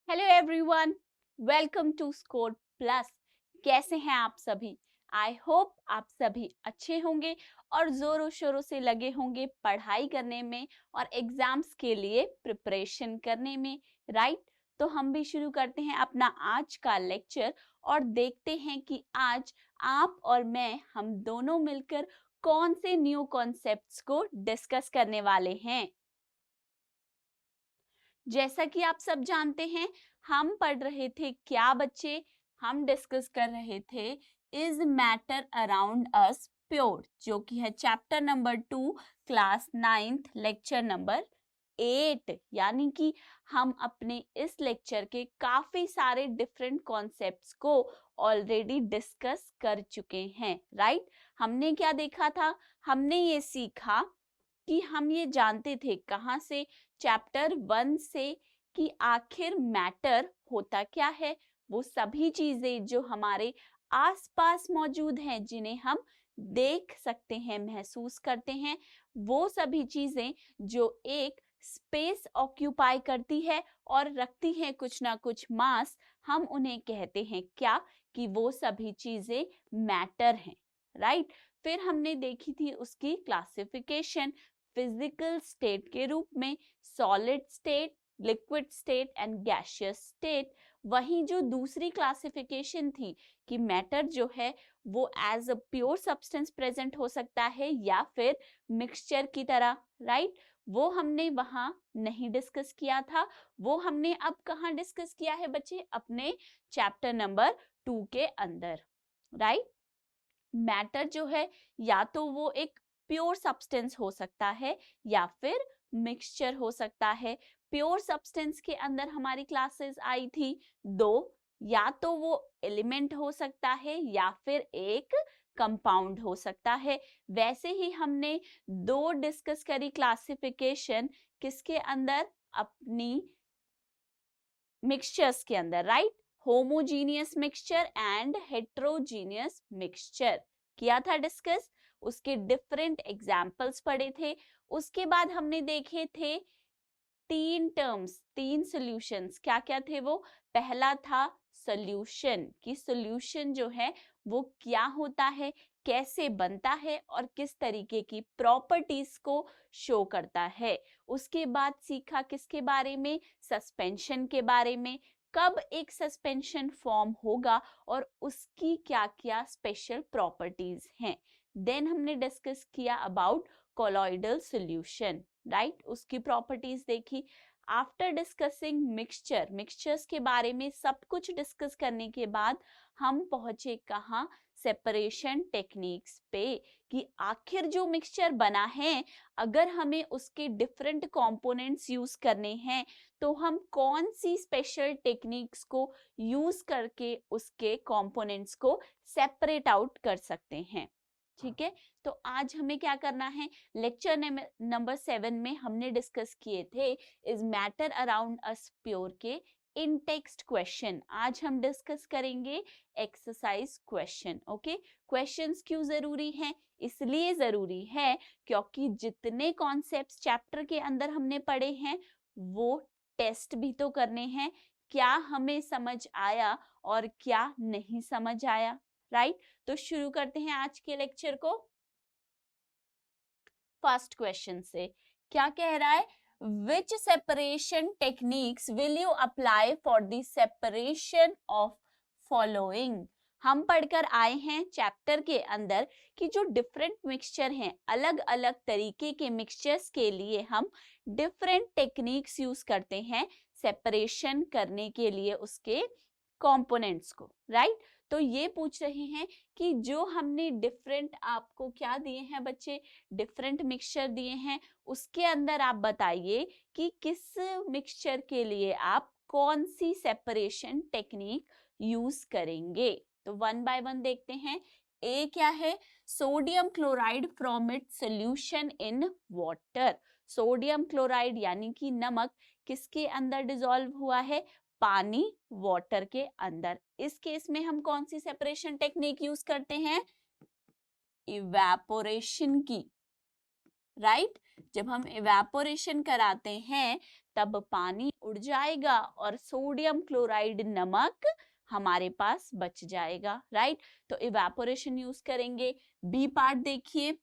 Hello everyone, welcome to score plus. कैसे हैं आप सभी? आई होप आप सभी अच्छे होंगे और जोरों शोरों से लगे होंगे पढ़ाई करने में और एग्जाम्स के लिए प्रिपरेशन करने में, राइट? तो हम भी शुरू करते हैं अपना आज का लेक्चर और देखते हैं कि आज आप और मैं हम दोनों मिलकर कौन से न्यू कॉन्सेप्ट्स को डिस्कस करने वाले हैं। जैसा कि आप सब जानते हैं, हम पढ़ रहे थे क्या बच्चे? हम डिस्कस कर रहे थे is matter around us pure, जो कि है chapter number 2, class 9th, lecture number 8। यानी कि हम अपने इस लेक्चर के काफी सारे डिफरेंट कॉन्सेप्ट्स को ऑलरेडी डिस्कस कर चुके हैं, राइट? हमने क्या देखा था? हमने ये सीखा कि हम ये जानते थे कहाँ से, चैप्टर 1 से, कि आखिर मैटर होता क्या है। वो सभी चीजें जो हमारे आसपास मौजूद हैं, जिन्हें हम देख सकते हैं, महसूस करते हैं, वो सभी चीजें जो एक स्पेस ऑक्यूपाई करती है और रखती हैं कुछ ना कुछ मास, हम उन्हें कहते हैं क्या? कि वो सभी चीजें मैटर हैं, राइट? फिर हमने देखी थी उसकी क्लासिफिकेशन फिजिकल स्टेट के रूप में, solid state, liquid state and gaseous state. वहीं जो दूसरी क्लासिफिकेशन थी कि मैटर जो है वो as a pure substance present हो सकता है या फिर मिक्सचर की तरह, राइट? वो हमने वहां नहीं डिस्कस किया था। वो हमने अब कहाँ डिस्कस किया है बच्चे? अपने चैप्टर नंबर 2 के अंदर, राइट? मैटर जो है या तो वो एक प्योर सब्सटेंस हो सकता है या फिर मिक्सचर हो सकता है। प्योर सब्सटेंस के अंदर हमारी क्लासेस आई थी दो, या तो वो एलिमेंट हो सकता है या फिर एक कंपाउंड हो सकता है। वैसे ही हमने दो डिस्कस करी क्लासिफिकेशन, किसके अंदर? अपनी मिक्सचर्स के अंदर, right? Homogeneous mixture and heterogeneous mixture किया था डिस्कस। उसके डिफरेंट एग्जाम्पल्स पढ़े थे। उसके बाद हमने देखे थे तीन टर्म्स, तीन सॉल्यूशंस। क्या क्या थे वो? पहला था सॉल्यूशन, कि सॉल्यूशन जो है वो क्या होता है, कैसे बनता है और किस तरीके की प्रॉपर्टीज को शो करता है। उसके बाद सीखा किसके बारे में? सस्पेंशन के बारे में। कब एक सस्पेंशन फॉर्म होगा और उसकी क्या क्या स्पेशल प्रॉपर्टीज हैं। देन हमने डिस्कस किया अबाउट कोलॉइडल सॉल्यूशन, राइट? उसकी प्रॉपर्टीज देखी। आफ्टर डिस्कसिंग मिक्सचर्स के बारे में सब कुछ डिस्कस करने के बाद हम पहुंचे कहाँ? सेपरेशन टेक्निक्स पे, कि आखिर जो मिक्सचर बना है, अगर हमें उसके डिफरेंट कंपोनेंट्स यूज करने हैं तो हम कौन सी स्पेशल टेक्निक्स को यूज करके उसके कंपोनेंट्स को सेपरेट आउट कर सकते हैं। ठीक है, तो आज हमें क्या करना है? लेक्चर नंबर 7 में हमने डिस्कस किए थे is matter around us pure के इन टेक्स्ट क्वेश्चन। आज हम डिस्कस करेंगे एक्सरसाइज क्वेश्चन। ओके, क्वेश्चंस क्यों जरूरी हैं? इसलिए जरूरी है क्योंकि जितने कॉन्सेप्ट्स चैप्टर के अंदर हमने पढ़े हैं वो टेस्ट भी तो करने हैं। क्या हमें समझ आया और क्या नहीं समझ आया, राइट? तो शुरू करते हैं आज के लेक्चर को फर्स्ट क्वेश्चन से। क्या कह रहा है? Which separation techniques will you apply for the separation of following? हम पढ़कर आए हैं चैप्टर के अंदर कि जो डिफरेंट मिक्सचर हैं, अलग अलग तरीके के मिक्सचर्स के लिए हम डिफरेंट टेक्निक्स यूज करते हैं सेपरेशन करने के लिए उसके कंपोनेंट्स को, राइट? तो ये पूछ रहे हैं कि जो हमने डिफरेंट आपको क्या दिए हैं बच्चे? डिफरेंट मिक्सचर दिए हैं, उसके अंदर आप बताइए कि किस मिक्सचर के लिए आप कौन सी सेपरेशन टेक्निक यूज करेंगे। तो वन बाय वन देखते हैं। ए क्या है? Sodium chloride from it solution in water. Sodium chloride यानी कि नमक किसके अंदर डिसॉल्व हुआ है? पानी, वाटर के अंदर। इस केस में हम कौन सी सेपरेशन टेक्निक यूज करते हैं? इवेपोरेशन की, राइट? जब हम इवेपोरेशन कराते हैं तब पानी उड़ जाएगा और सोडियम क्लोराइड नमक हमारे पास बच जाएगा, राइट। तो इवेपोरेशन यूज करेंगे। बी पार्ट देखिए,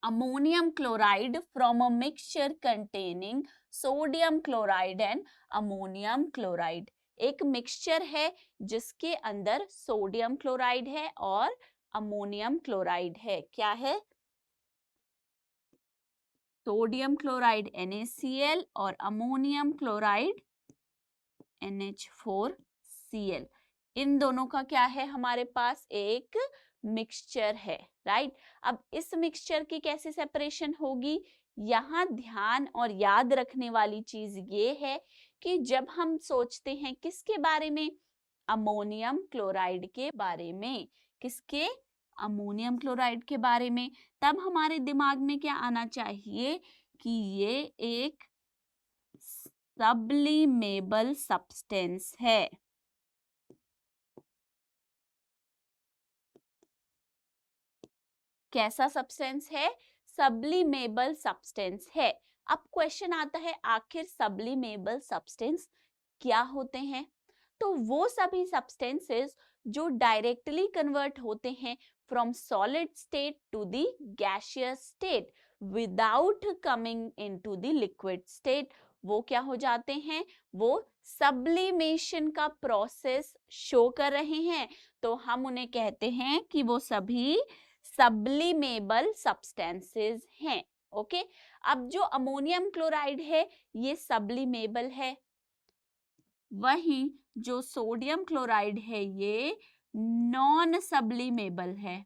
ammonium chloride from a mixture containing sodium chloride and ammonium chloride. एक मिक्सचर है जिसके अंदर सोडियम क्लोराइड है और अमोनियम क्लोराइड है। क्या है? सोडियम क्लोराइड NaCl और अमोनियम क्लोराइड NH4Cl। इन दोनों का क्या है? हमारे पास एक मिक्सचर है, राइट। अब इस मिक्सचर की कैसे सेपरेशन होगी? यहाँ ध्यान और याद रखने वाली चीज ये है कि जब हम सोचते हैं किसके बारे में? अमोनियम क्लोराइड के बारे में। किसके? अमोनियम क्लोराइड के बारे में। तब हमारे दिमाग में क्या आना चाहिए कि ये एक सब्लिमेबल सब्सटेंस है। कैसा सब्सटेंस है? सब्लिमेबल सब्सटेंस है। अब क्वेश्चन आता है, आखिर सब्लिमेबल सब्सटेंस क्या होते हैं? तो वो सभी सब्सटेंसेस जो डायरेक्टली कन्वर्ट होते हैं from solid state to the gaseous state without coming into the liquid state, वो क्या हो जाते हैं? वो सब्लिमेशन का प्रोसेस शो कर रहे हैं, तो हम उन्हें कहते हैं कि वो सभी सब्लिमेबल सब्सटेंसेस हैं। ओके, अब जो अमोनियम क्लोराइड है ये सब्लिमेबल है, वहीं जो सोडियम क्लोराइड है ये नॉन सब्लिमेबल है।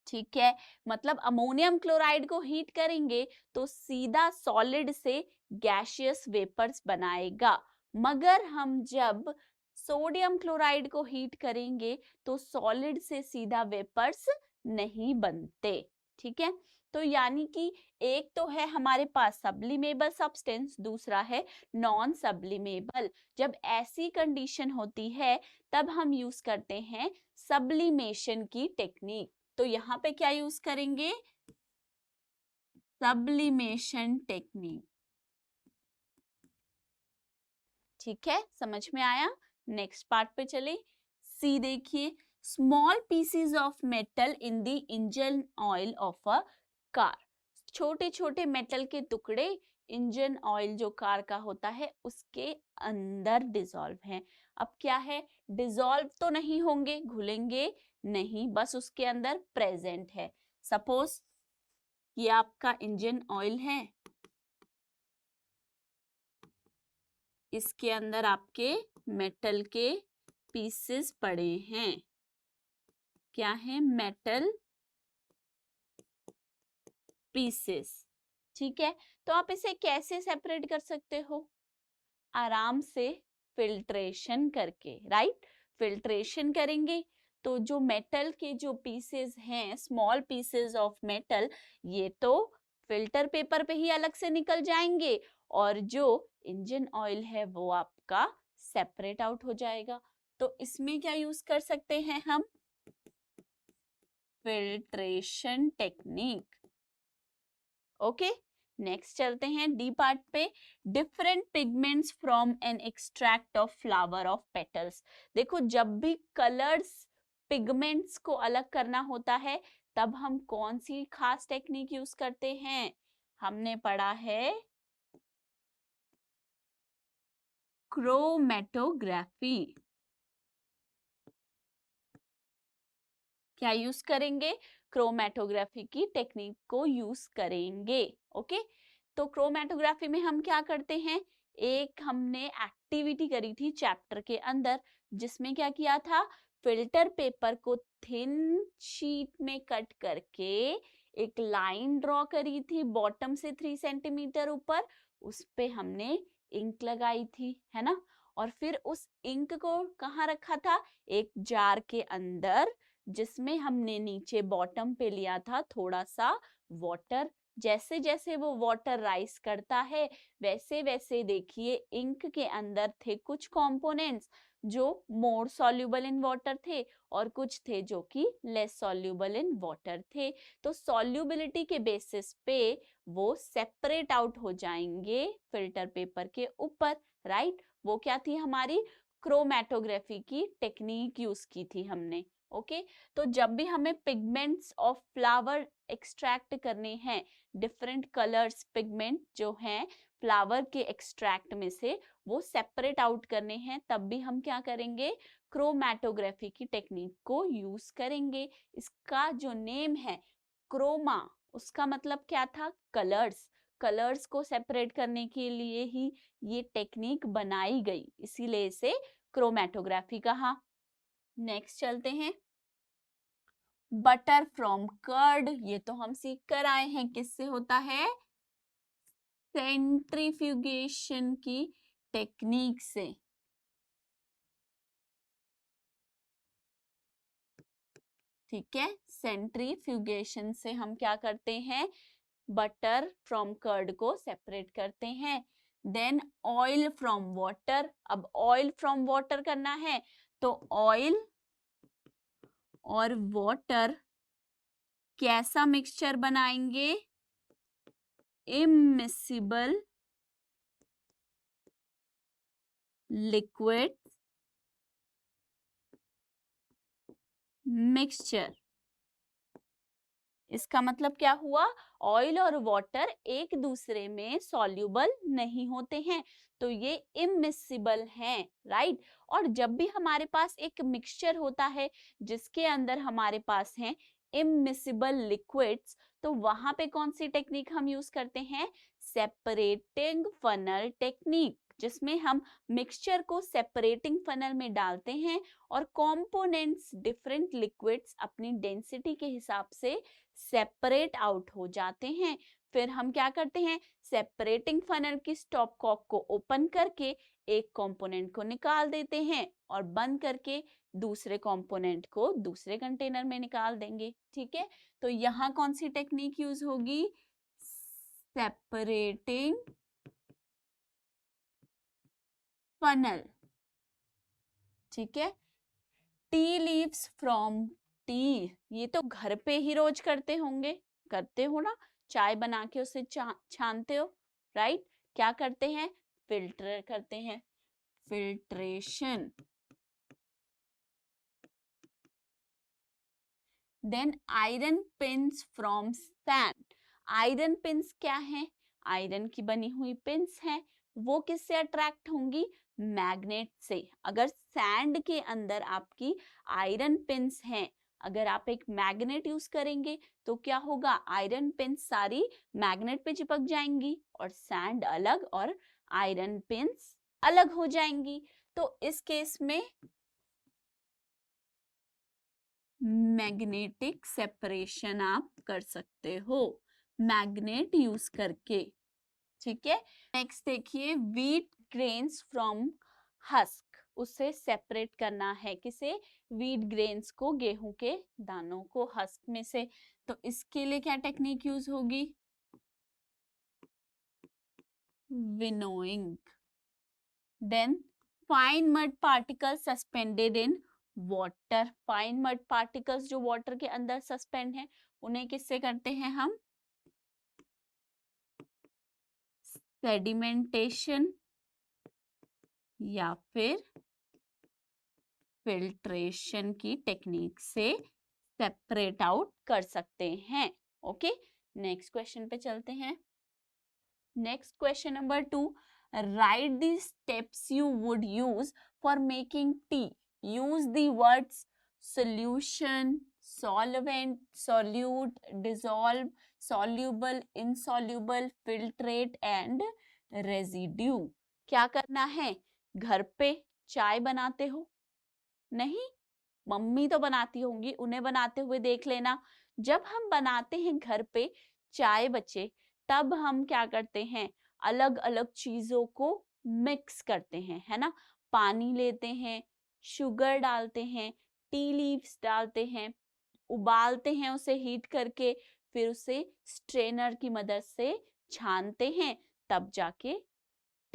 ठीक है, मतलब अमोनियम क्लोराइड को हीट करेंगे तो सीधा सॉलिड से गैसियस वेपर्स बनाएगा, मगर हम जब सोडियम क्लोराइड को हीट करेंगे तो सॉलिड से सीधा वेपर्स नहीं बनते। ठीक है, तो यानी कि एक तो है हमारे पास सब्लिमेबल सब्सटेंस, दूसरा है नॉन सब्लिमेबल। जब ऐसी कंडीशन होती है तब हम यूज करते हैं सब्लिमेशन की टेक्निक। तो यहाँ पे क्या यूज करेंगे? Sublimation technique. ठीक है, समझ में आया? नेक्स्ट पार्ट पे चले। सी देखिए, small pieces of metal in the engine oil of a car. छोटे छोटे मेटल के टुकड़े इंजन ऑयल जो कार का होता है उसके अंदर डिसॉल्व हैं। अब क्या है? डिसॉल्व तो नहीं होंगे, घुलेंगे नहीं, बस उसके अंदर प्रेजेंट है। सपोज ये आपका इंजन ऑयल है, इसके अंदर आपके मेटल के पीसेस पड़े हैं। क्या है? Metal pieces. ठीक है, तो आप इसे कैसे सेपरेट कर सकते हो? आराम से फिल्ट्रेशन करके, राइट। फिल्ट्रेशन करेंगे तो जो मेटल के जो पीसेस हैं, स्मॉल पीसेस ऑफ मेटल, ये तो फिल्टर पेपर पे ही अलग से निकल जाएंगे और जो इंजन ऑयल है वो आपका सेपरेट आउट हो जाएगा। तो इसमें क्या यूज कर सकते हैं हम? Filtration technique. ओके, नेक्स्ट चलते हैं डी पार्ट पे। Different pigments from an extract of flower of petals. देखो, जब भी कलर्स पिगमेंट्स को अलग करना होता है तब हम कौन सी खास टेक्निक यूज करते हैं? हमने पढ़ा है क्रोमेटोग्राफी। क्या यूज करेंगे? क्रोमेटोग्राफी की टेक्निक को यूज करेंगे। ओके, तो क्रोमेटोग्राफी में हम क्या करते हैं? एक हमने एक्टिविटी करी थी चैप्टर के अंदर जिसमें क्या किया था? फिल्टर पेपर को थिन शीट में कट करके एक लाइन ड्रॉ करी थी बॉटम से 3 सेंटीमीटर ऊपर, उस पे हमने इंक लगाई थी, है ना। और फिर उस इंक को कहाँ रखा था? एक जार के अंदर, जिसमें हमने नीचे बॉटम पे लिया था थोड़ा सा वाटर, जैसे जैसे वो वाटर राइज करता है वैसे वैसे देखिए इंक के अंदर थे कुछ कंपोनेंट्स जो मोर सॉल्युबल इन वाटर थे और कुछ थे जो कि लेस सॉल्युबल इन वाटर थे। तो सॉल्युबिलिटी के बेसिस पे वो सेपरेट आउट हो जाएंगे फिल्टर पेपर के ऊपर, राइट। वो क्या थी हमारी क्रोमैटोग्राफी की टेक्निक यूज की थी हमने। ओके तो जब भी हमें पिगमेंट्स ऑफ फ्लावर एक्सट्रैक्ट करने हैं, डिफरेंट कलर्स पिगमेंट जो हैं फ्लावर के एक्सट्रैक्ट में से वो सेपरेट आउट करने हैं, तब भी हम क्या करेंगे, क्रोमैटोग्राफी की टेक्निक को यूज करेंगे। इसका जो नेम है क्रोमा, उसका मतलब क्या था, कलर्स। कलर्स को सेपरेट करने के लिए ही ये टेक्निक बनाई गई, इसीलिए इसे क्रोमैटोग्राफी कहा। नेक्स्ट चलते हैं, बटर फ्रॉम कर्ड। ये तो हम सीख कर आए हैं, किससे होता है, सेंट्रीफ्यूगेशन की टेक्निक से। ठीक है, सेंट्रीफ्यूगेशन से हम क्या करते हैं, बटर फ्रॉम कर्ड को सेपरेट करते हैं। Then oil from water. अब ऑयल फ्रॉम वाटर करना है तो ऑयल और वाटर कैसा मिक्सचर बनाएंगे, इमिसिबल लिक्विड मिक्सचर। इसका मतलब क्या हुआ, ऑयल और वाटर एक दूसरे में सॉल्युबल नहीं होते हैं, तो ये इमिसिबल हैं, राइट। और जब भी हमारे पास एक मिक्सचर होता है जिसके अंदर हमारे पास हैं इमिसिबल लिक्विड्स, तो वहां पे कौन सी टेक्निक हम यूज करते हैं, सेपरेटिंग फनल टेक्निक, जिसमें हम मिक्सचर को सेपरेटिंग फनल में डालते हैं और कंपोनेंट्स डिफरेंट लिक्विड्स अपनी डेंसिटी के हिसाब से सेपरेट आउट हो जाते हैं। फिर हम क्या करते हैं, सेपरेटिंग फनल की स्टॉप कॉक को ओपन करके एक कंपोनेंट को निकाल देते हैं और बंद करके दूसरे कंपोनेंट को दूसरे कंटेनर में निकाल देंगे। ठीक है, तो यहाँ कौन सी टेक्निक यूज होगी, सेपरेटिंग फनल। ठीक है, टी लीव्स फ्रॉम टी, ये तो घर पे ही रोज करते होंगे, करते हो ना, चाय बना के उसे छानते हो, राइट। क्या करते हैं, फिल्टर करते हैं, filtration. Then iron pins from sand. Iron pins क्या है, आयरन की बनी हुई पिंस हैं, वो किससे अट्रैक्ट होंगी, मैग्नेट से। अगर सैंड के अंदर आपकी आयरन पिंस हैं, अगर आप एक मैग्नेट यूज करेंगे तो क्या होगा, आयरन पिंस सारी मैग्नेट पे चिपक जाएंगी और सैंड अलग और आयरन पिंस अलग हो जाएंगी। तो इस केस में मैग्नेटिक सेपरेशन आप कर सकते हो मैग्नेट यूज करके। ठीक है, नेक्स्ट देखिए, व्हीट ग्रेन्स फ्रॉम हस्क, उससे सेपरेट करना है किसे, व्हीट ग्रेन्स को, गेहूं के दानों को हस्क में से। तो इसके लिए क्या टेक्निक यूज होगी, winnowing. Then fine mud particles suspended in water. Fine mud particles जो वाटर के अंदर सस्पेंड है, उन्हें किससे करते हैं हम, सेडिमेंटेशन या फिर फिल्ट्रेशन की टेक्निक से सेपरेट आउट कर सकते हैं। ओके, नेक्स्ट क्वेश्चन पे चलते हैं। Next question number 2, right the steps you would use for making tea. Use the words solution, solvent, solute, dissolve, soluble, insoluble, filtrate and residue। क्या करना है, घर पे चाय बनाते हो, नहीं, मम्मी तो बनाती होंगी, उन्हें बनाते हुए देख लेना। जब हम बनाते हैं घर पे चाय बच्चे, तब हम क्या करते हैं, अलग अलग चीजों को मिक्स करते हैं, है ना। पानी लेते हैं, शुगर डालते हैं, टी लीव्स डालते हैं, उबालते हैं उसे हीट करके, फिर उसे स्ट्रेनर की मदद से छानते हैं, तब जाके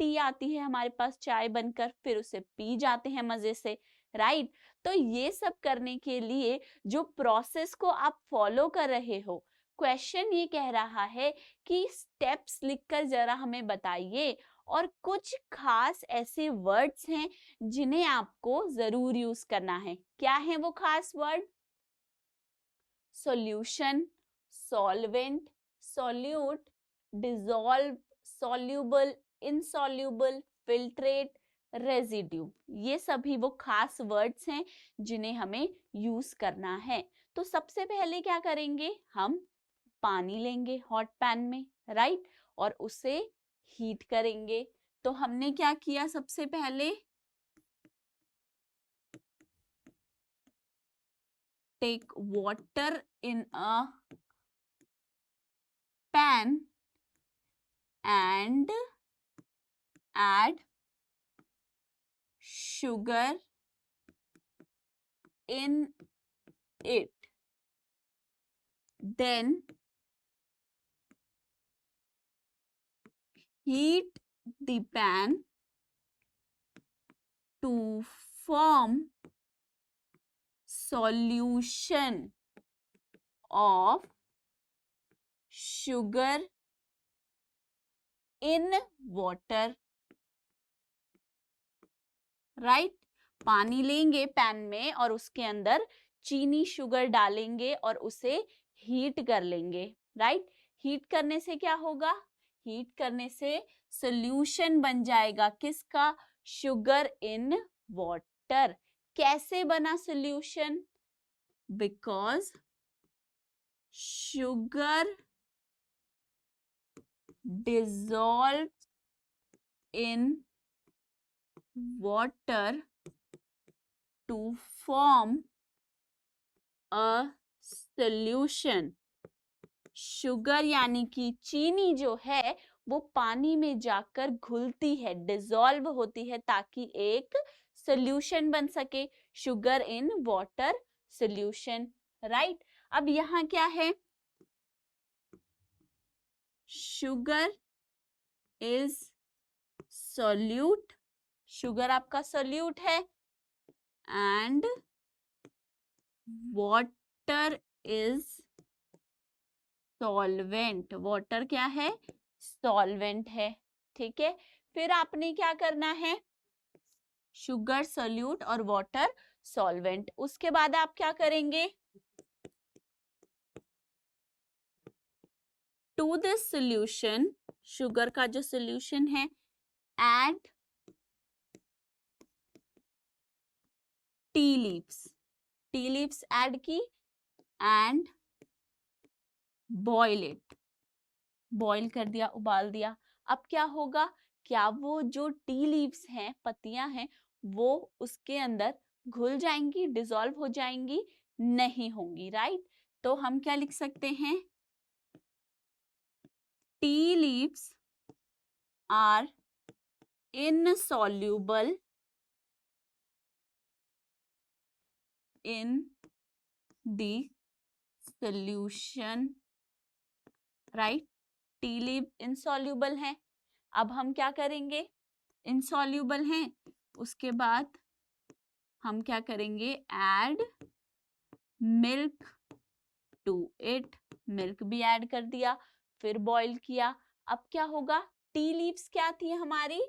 टी आती है हमारे पास चाय बनकर, फिर उसे पी जाते हैं मजे से, राइट। तो ये सब करने के लिए जो प्रोसेस को आप फॉलो कर रहे हो, क्वेश्चन ये कह रहा है कि स्टेप्स लिखकर जरा हमें बताइए, और कुछ खास ऐसे वर्ड्स हैं जिन्हें आपको जरूर यूज करना है। क्या है वो खास word? Solution, solvent, solute, dissolve, soluble, insoluble, filtrate, residue, ये सभी वो खास वर्ड्स हैं जिन्हें हमें यूज करना है। तो सबसे पहले क्या करेंगे, हम पानी लेंगे हॉट पैन में, राइट, और उसे हीट करेंगे। तो हमने क्या किया, सबसे पहले take water in a pan and add sugar in it. Then heat the pan to form solution of sugar in water, right? पानी लेंगे पैन में और उसके अंदर चीनी शुगर डालेंगे और उसे हीट कर लेंगे, राइट। हीट करने से क्या होगा, हीट करने से सॉल्यूशन बन जाएगा किसका, शुगर इन वाटर। कैसे बना solution, because sugar dissolved in water to form a solution. Sugar यानी कि चीनी जो है वो पानी में जाकर घुलती है, डिसॉल्व होती है ताकि एक सॉल्यूशन बन सके, sugar in water solution, right. अब यहाँ क्या है, शुगर इज सोल्यूट, शुगर आपका सोल्यूट है, and water is solvent, water क्या है, सॉल्वेंट है, ठीक है। फिर आपने क्या करना है, शुगर सोल्यूट और वाटर सॉल्वेंट, उसके बाद आप क्या करेंगे, टू दिस सॉल्यूशन, शुगर का जो सॉल्यूशन है, add tea leaves, tea leaves add की एंड बॉईल इट, बॉईल कर दिया, उबाल दिया। अब क्या होगा, क्या वो जो टी लीव्स हैं, पत्तियां हैं, वो उसके अंदर घुल जाएंगी, डिसॉल्व हो जाएंगी, नहीं होंगी, राइट। तो हम क्या लिख सकते हैं, tea leaves are insoluble in the solution, right? Tea leaf insoluble है। अब हम क्या करेंगे, insoluble है, उसके बाद हम क्या करेंगे, add milk to it, milk भी ऐड कर दिया, फिर बॉईल किया। अब क्या होगा, टी लीव्स क्या थी हमारी,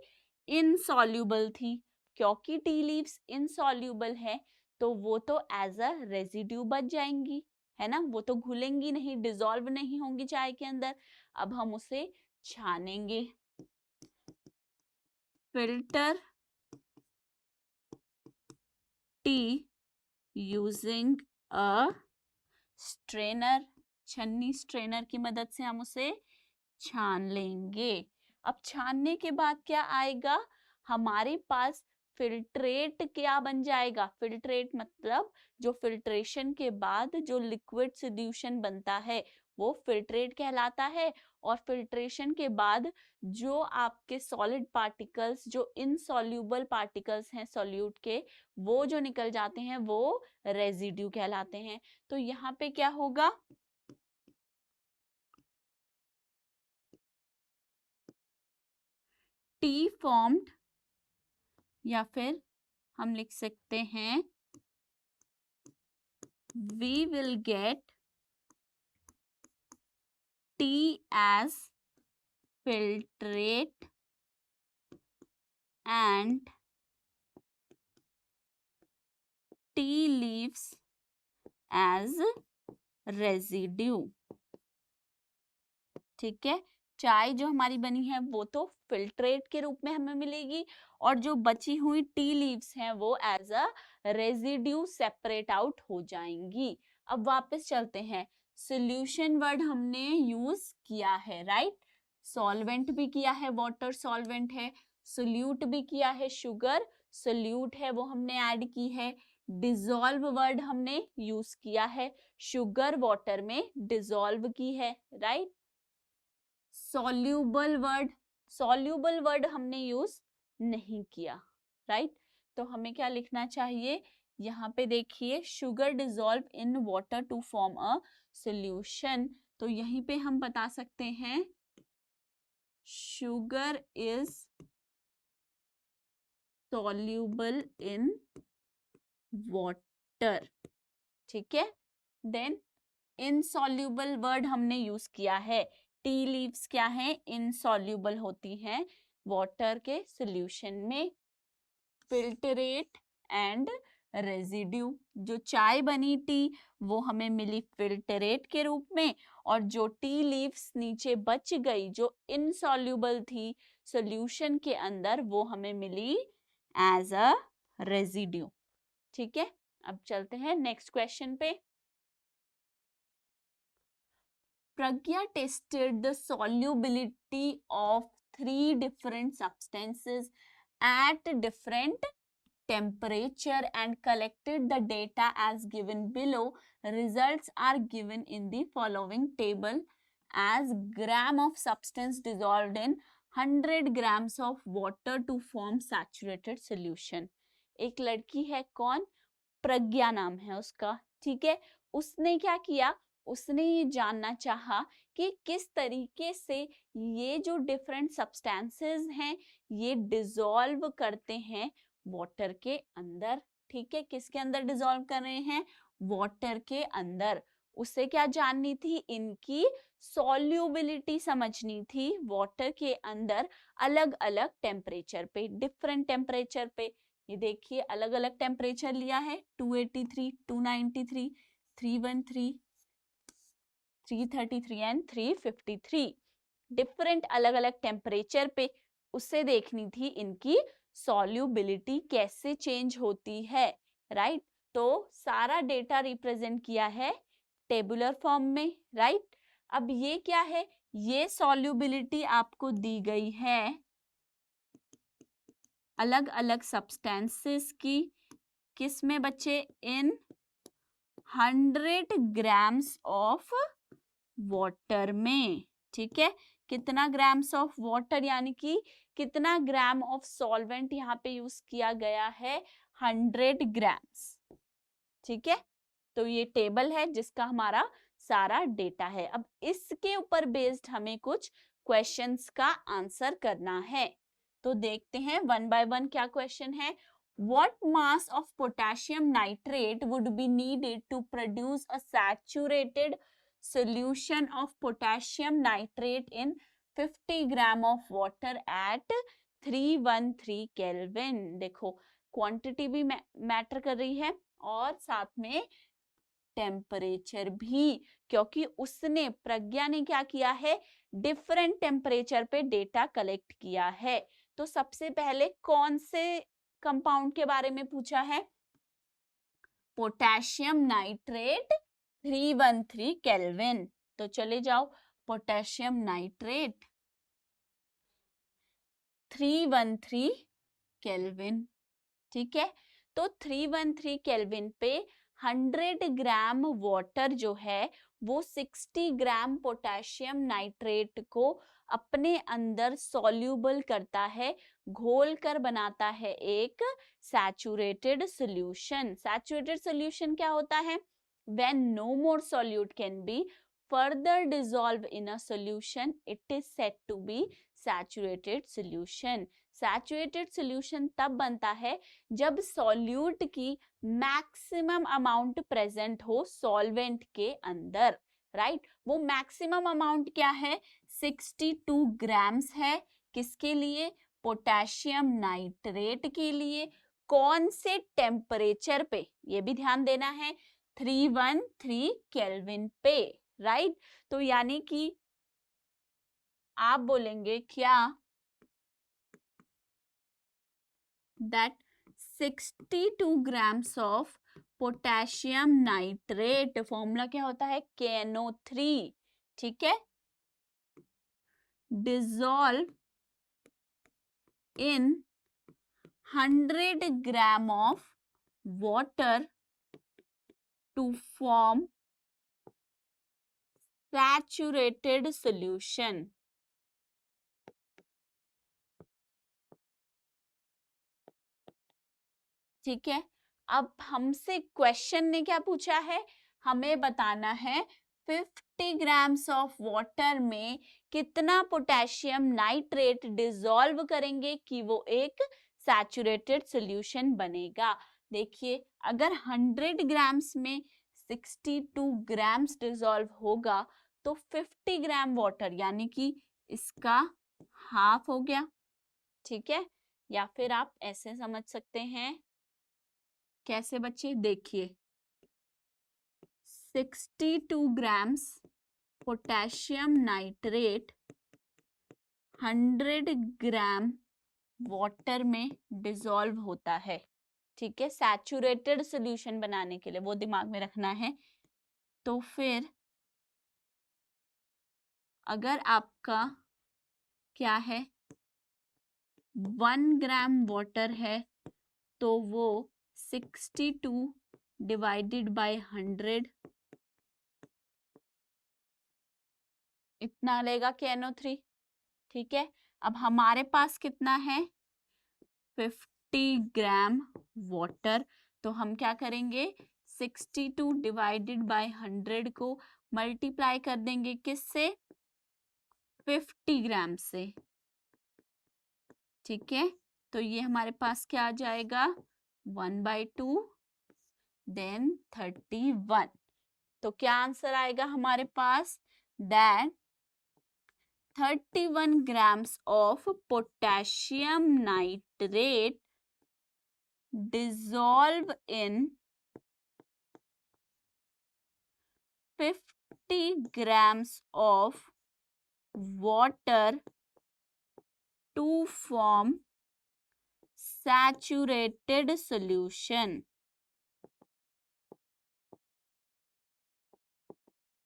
इनसॉल्यूबल थी, क्योंकि टी लीव्स इनसॉल्यूबल है तो वो तो एज अ रेजिड्यू बच जाएंगी, है ना, वो तो घुलेंगी नहीं, डिसॉल्व नहीं होंगी चाय के अंदर। अब हम उसे छानेंगे, filter tea using a strainer, छन्नी स्ट्रेनर की मदद से हम उसे छान लेंगे। अब छानने के बाद क्या आएगा, हमारे पास फिल्ट्रेट क्या बन जाएगा, फिल्ट्रेट मतलब जो फिल्ट्रेशन के बाद जो लिक्विड सॉल्यूशन बनता है वो फिल्ट्रेट कहलाता है, और फिल्ट्रेशन के बाद जो आपके सॉलिड पार्टिकल्स, जो इनसॉल्यूबल पार्टिकल्स हैं सॉल्यूट के, वो जो निकल जाते हैं वो रेजिड्यू कहलाते हैं। तो यहाँ पे क्या होगा, टी फॉर्म्ड, या फिर हम लिख सकते हैं we will get tea as filtrate and tea leaves as residue। ठीक है, चाय जो हमारी बनी है वो तो फिल्ट्रेट के रूप में हमें मिलेगी, और जो बची हुई टी लीव्स हैं वो as a residue separate out हो जाएंगी। अब वापस चलते हैं, सॉल्यूशन वर्ड हमने यूज किया है, राइट। सॉल्वेंट भी किया है, वाटर सॉल्वेंट है, सोल्यूट भी किया है, शुगर सोल्यूट है वो हमने ऐड की है, डिसॉल्व वर्ड हमने यूज किया है, शुगर वाटर में डिसॉल्व की है, राइट। सॉल्यूबल वर्ड हमने यूज नहीं किया, राइट। तो हमें क्या लिखना चाहिए, यहाँ पे देखिए sugar dissolve in water to form a solution, तो यहीं पे हम बता सकते हैं sugar is soluble in water। ठीक है, देन इनसॉल्युबल वर्ड हमने यूज किया है, टी लीव्स क्या है, इनसॉल्युबल होती हैं वाटर के सॉल्यूशन में। फिल्टरेट एंड रेजिड्यू, जो चाय बनी टी वो हमें मिली फिल्टरेट के रूप में, और जो टी लीव्स नीचे बच गई जो इनसॉल्युबल थी सॉल्यूशन के अंदर वो हमें मिली एज अ रेजिड्यू। ठीक है, अब चलते हैं नेक्स्ट क्वेश्चन पे। Pragya tested the solubility of 3 different substances at different temperature and collected the data as given below. Results are given in the following table as gram of substance dissolved in 100 grams of water to form saturated solution। एक लड़की है, कौन, प्रज्ञा नाम है उसका, ठीक है। उसने क्या किया, उसने ये जानना चाहा कि किस तरीके से ये जो डिफरेंट सब्सटेंसेस हैं ये डिसॉल्व करते हैं वाटर के अंदर। ठीक है, किसके अंदर डिसॉल्व कर रहे हैं, वाटर के अंदर। उसे क्या जाननी थी, इनकी सॉल्युबिलिटी समझनी थी वाटर के अंदर अलग अलग टेम्परेचर पे, डिफरेंट टेम्परेचर पे। ये देखिए अलग अलग टेम्परेचर लिया है, 283, 293, 313, 333 एंड 353, डिफरेंट अलग अलग टेम्परेचर पे। उससे देखनी थी इनकी सॉल्युबिलिटी कैसे चेंज होती है, राइट। तो सारा डेटा रिप्रेजेंट किया है टेबुलर फॉर्म में, राइट। अब ये क्या है, ये सॉल्युबिलिटी आपको दी गई है अलग अलग सब्सटेंसेस की, किस में बच्चे, इन 100 ग्राम्स ऑफ वाटर में। ठीक है, कितना ग्राम्स ऑफ वाटर यानी कि कितना ग्राम ऑफ सॉल्वेंट यहाँ पे यूज किया गया है, 100 ग्राम्स। ठीक है, तो ये टेबल है जिसका हमारा सारा डेटा है। अब इसके ऊपर बेस्ड हमें कुछ क्वेश्चंस का आंसर करना है, तो देखते हैं वन बाय वन क्या क्वेश्चन है। What mass of potassium nitrate would be needed to produce a saturated solution of potassium nitrate in 50 gram of water at 313 Kelvin? देखो क्वांटिटी भी मैटर कर रही है और साथ में टेम्परेचर भी, क्योंकि उसने, प्रज्ञा ने क्या किया है, डिफरेंट टेम्परेचर पे डेटा कलेक्ट किया है। तो सबसे पहले कौन से कंपाउंड के बारे में पूछा है, पोटेशियम नाइट्रेट 313 केल्विन। तो चले जाओ, पोटेशियम नाइट्रेट 313 केल्विन। ठीक है, तो 313 केल्विन पे 100 ग्राम वाटर जो है वो 60 ग्राम पोटेशियम नाइट्रेट को अपने अंदर सॉल्यूबल करता है, घोल कर बनाता है एक सैचुरेटेड सॉल्यूशन। सैचुरेटेड सॉल्यूशन क्या होता है, when no more solute can be further dissolved in a solution it is said to be saturated solution. Saturated solution तब बनता है जब सॉल्यूट की मैक्सिमम अमाउंट प्रेजेंट हो सॉल्वेंट के अंदर, राइट। वो मैक्सिमम अमाउंट क्या है, 62 ग्राम्स है। किसके लिए, पोटेशियम नाइट्रेट के लिए। कौन से टेम्परेचर पे, ये भी ध्यान देना है, 313 केल्विन पे, राइट। तो यानी कि आप बोलेंगे क्या, that 62 grams of potassium nitrate, formula क्या होता है, KNO3, ठीक है, dissolve in 100 gram of water to form saturated solution. ठीक है, अब हमसे क्वेश्चन ने क्या पूछा है, हमें बताना है 50 ग्राम्स ऑफ वाटर में कितना पोटेशियम नाइट्रेट डिसॉल्व करेंगे कि वो एक सैचुरेटेड सॉल्यूशन बनेगा। देखिए, अगर 100 ग्राम्स में 62 ग्राम्स डिसॉल्व होगा तो 50 ग्राम वाटर यानी कि इसका हाफ हो गया, ठीक है। या फिर आप ऐसे समझ सकते हैं, कैसे बच्चे, देखिए 62 grams potassium nitrate 100 gram water में डिसॉल्व होता है, ठीक है, सैचुरेटेड सॉल्यूशन बनाने के लिए, वो दिमाग में रखना है। तो फिर अगर आपका क्या है 1 ग्राम वाटर है तो वो 62 डिवाइडेड बाय 100 इतना लेगा KNO3, ठीक है। अब हमारे पास कितना है 50 ग्राम वाटर, तो हम क्या करेंगे 62 डिवाइडेड बाय 100 को मल्टीप्लाई कर देंगे किससे, 50 ग्राम से, ठीक है। तो ये हमारे पास क्या आ जाएगा 1/2 देन 31। तो क्या आंसर आएगा हमारे पास, that 31 grams of potassium nitrate dissolve in 50 grams of water to form saturated solution।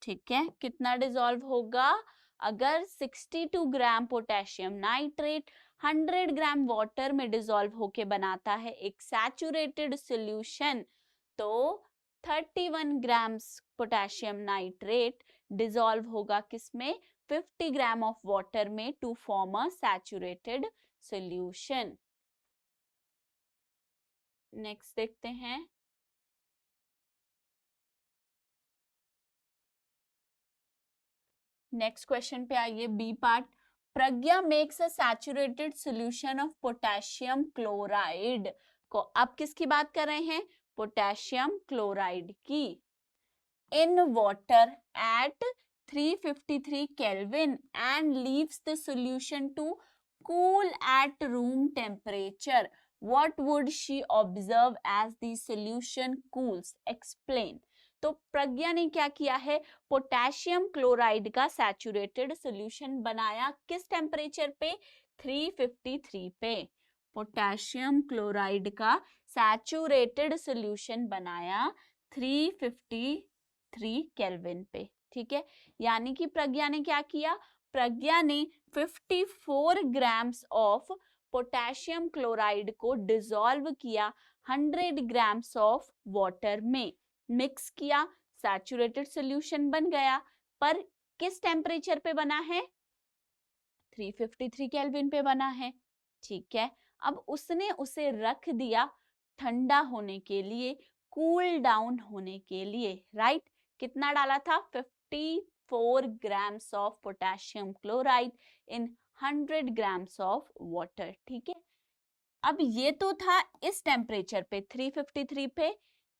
ठीक है, कितना डिसॉल्व होगा, अगर 62 gram potassium nitrate 100 gram water में डिसॉल्व होके बनाता है एक सैचुरेटेड सॉल्यूशन, तो 31 ग्राम्स पोटेशियम नाइट्रेट डिसॉल्व होगा किसमें, 50 ग्राम ऑफ वाटर में to form a saturated solution. Next देखते हैं, नेक्स्ट क्वेश्चन पे आइए, B part. Pragya makes a saturated solution of potassium chloride को, अब किसकी बात कर रहे हैं, पोटेशियम क्लोराइड की, in water at 353 kelvin and leaves the solution to cool at room temperature. What would she observe as the solution cools? Explain. तो प्रज्ञा ने क्या किया है, पोटेशियम क्लोराइड का सैचुरेटेड सॉल्यूशन बनाया किस टेम्परेचर पे, 353 पे। पोटेशियम क्लोराइड का सैचुरेटेड सॉल्यूशन बनाया 353 केल्विन पे, ठीक है। यानी कि प्रज्ञा ने क्या किया, प्रज्ञा ने 54 ग्राम्स ऑफ पोटेशियम क्लोराइड को डिसॉल्व किया 100 ग्राम्स ऑफ वाटर में, मिक्स किया, सैचुरेटेड सॉल्यूशन बन गया, पर किस टेम्परेचर पे बना है, 353 केल्विन पे बना है, ठीक है। अब उसने उसे रख दिया ठंडा होने के लिए, कूल डाउन होने के लिए, राइट। कितना डाला था, 54 grams of potassium chloride in 100 grams of water. ठीक है, अब ये तो था इस टेम्परेचर पे 353 पे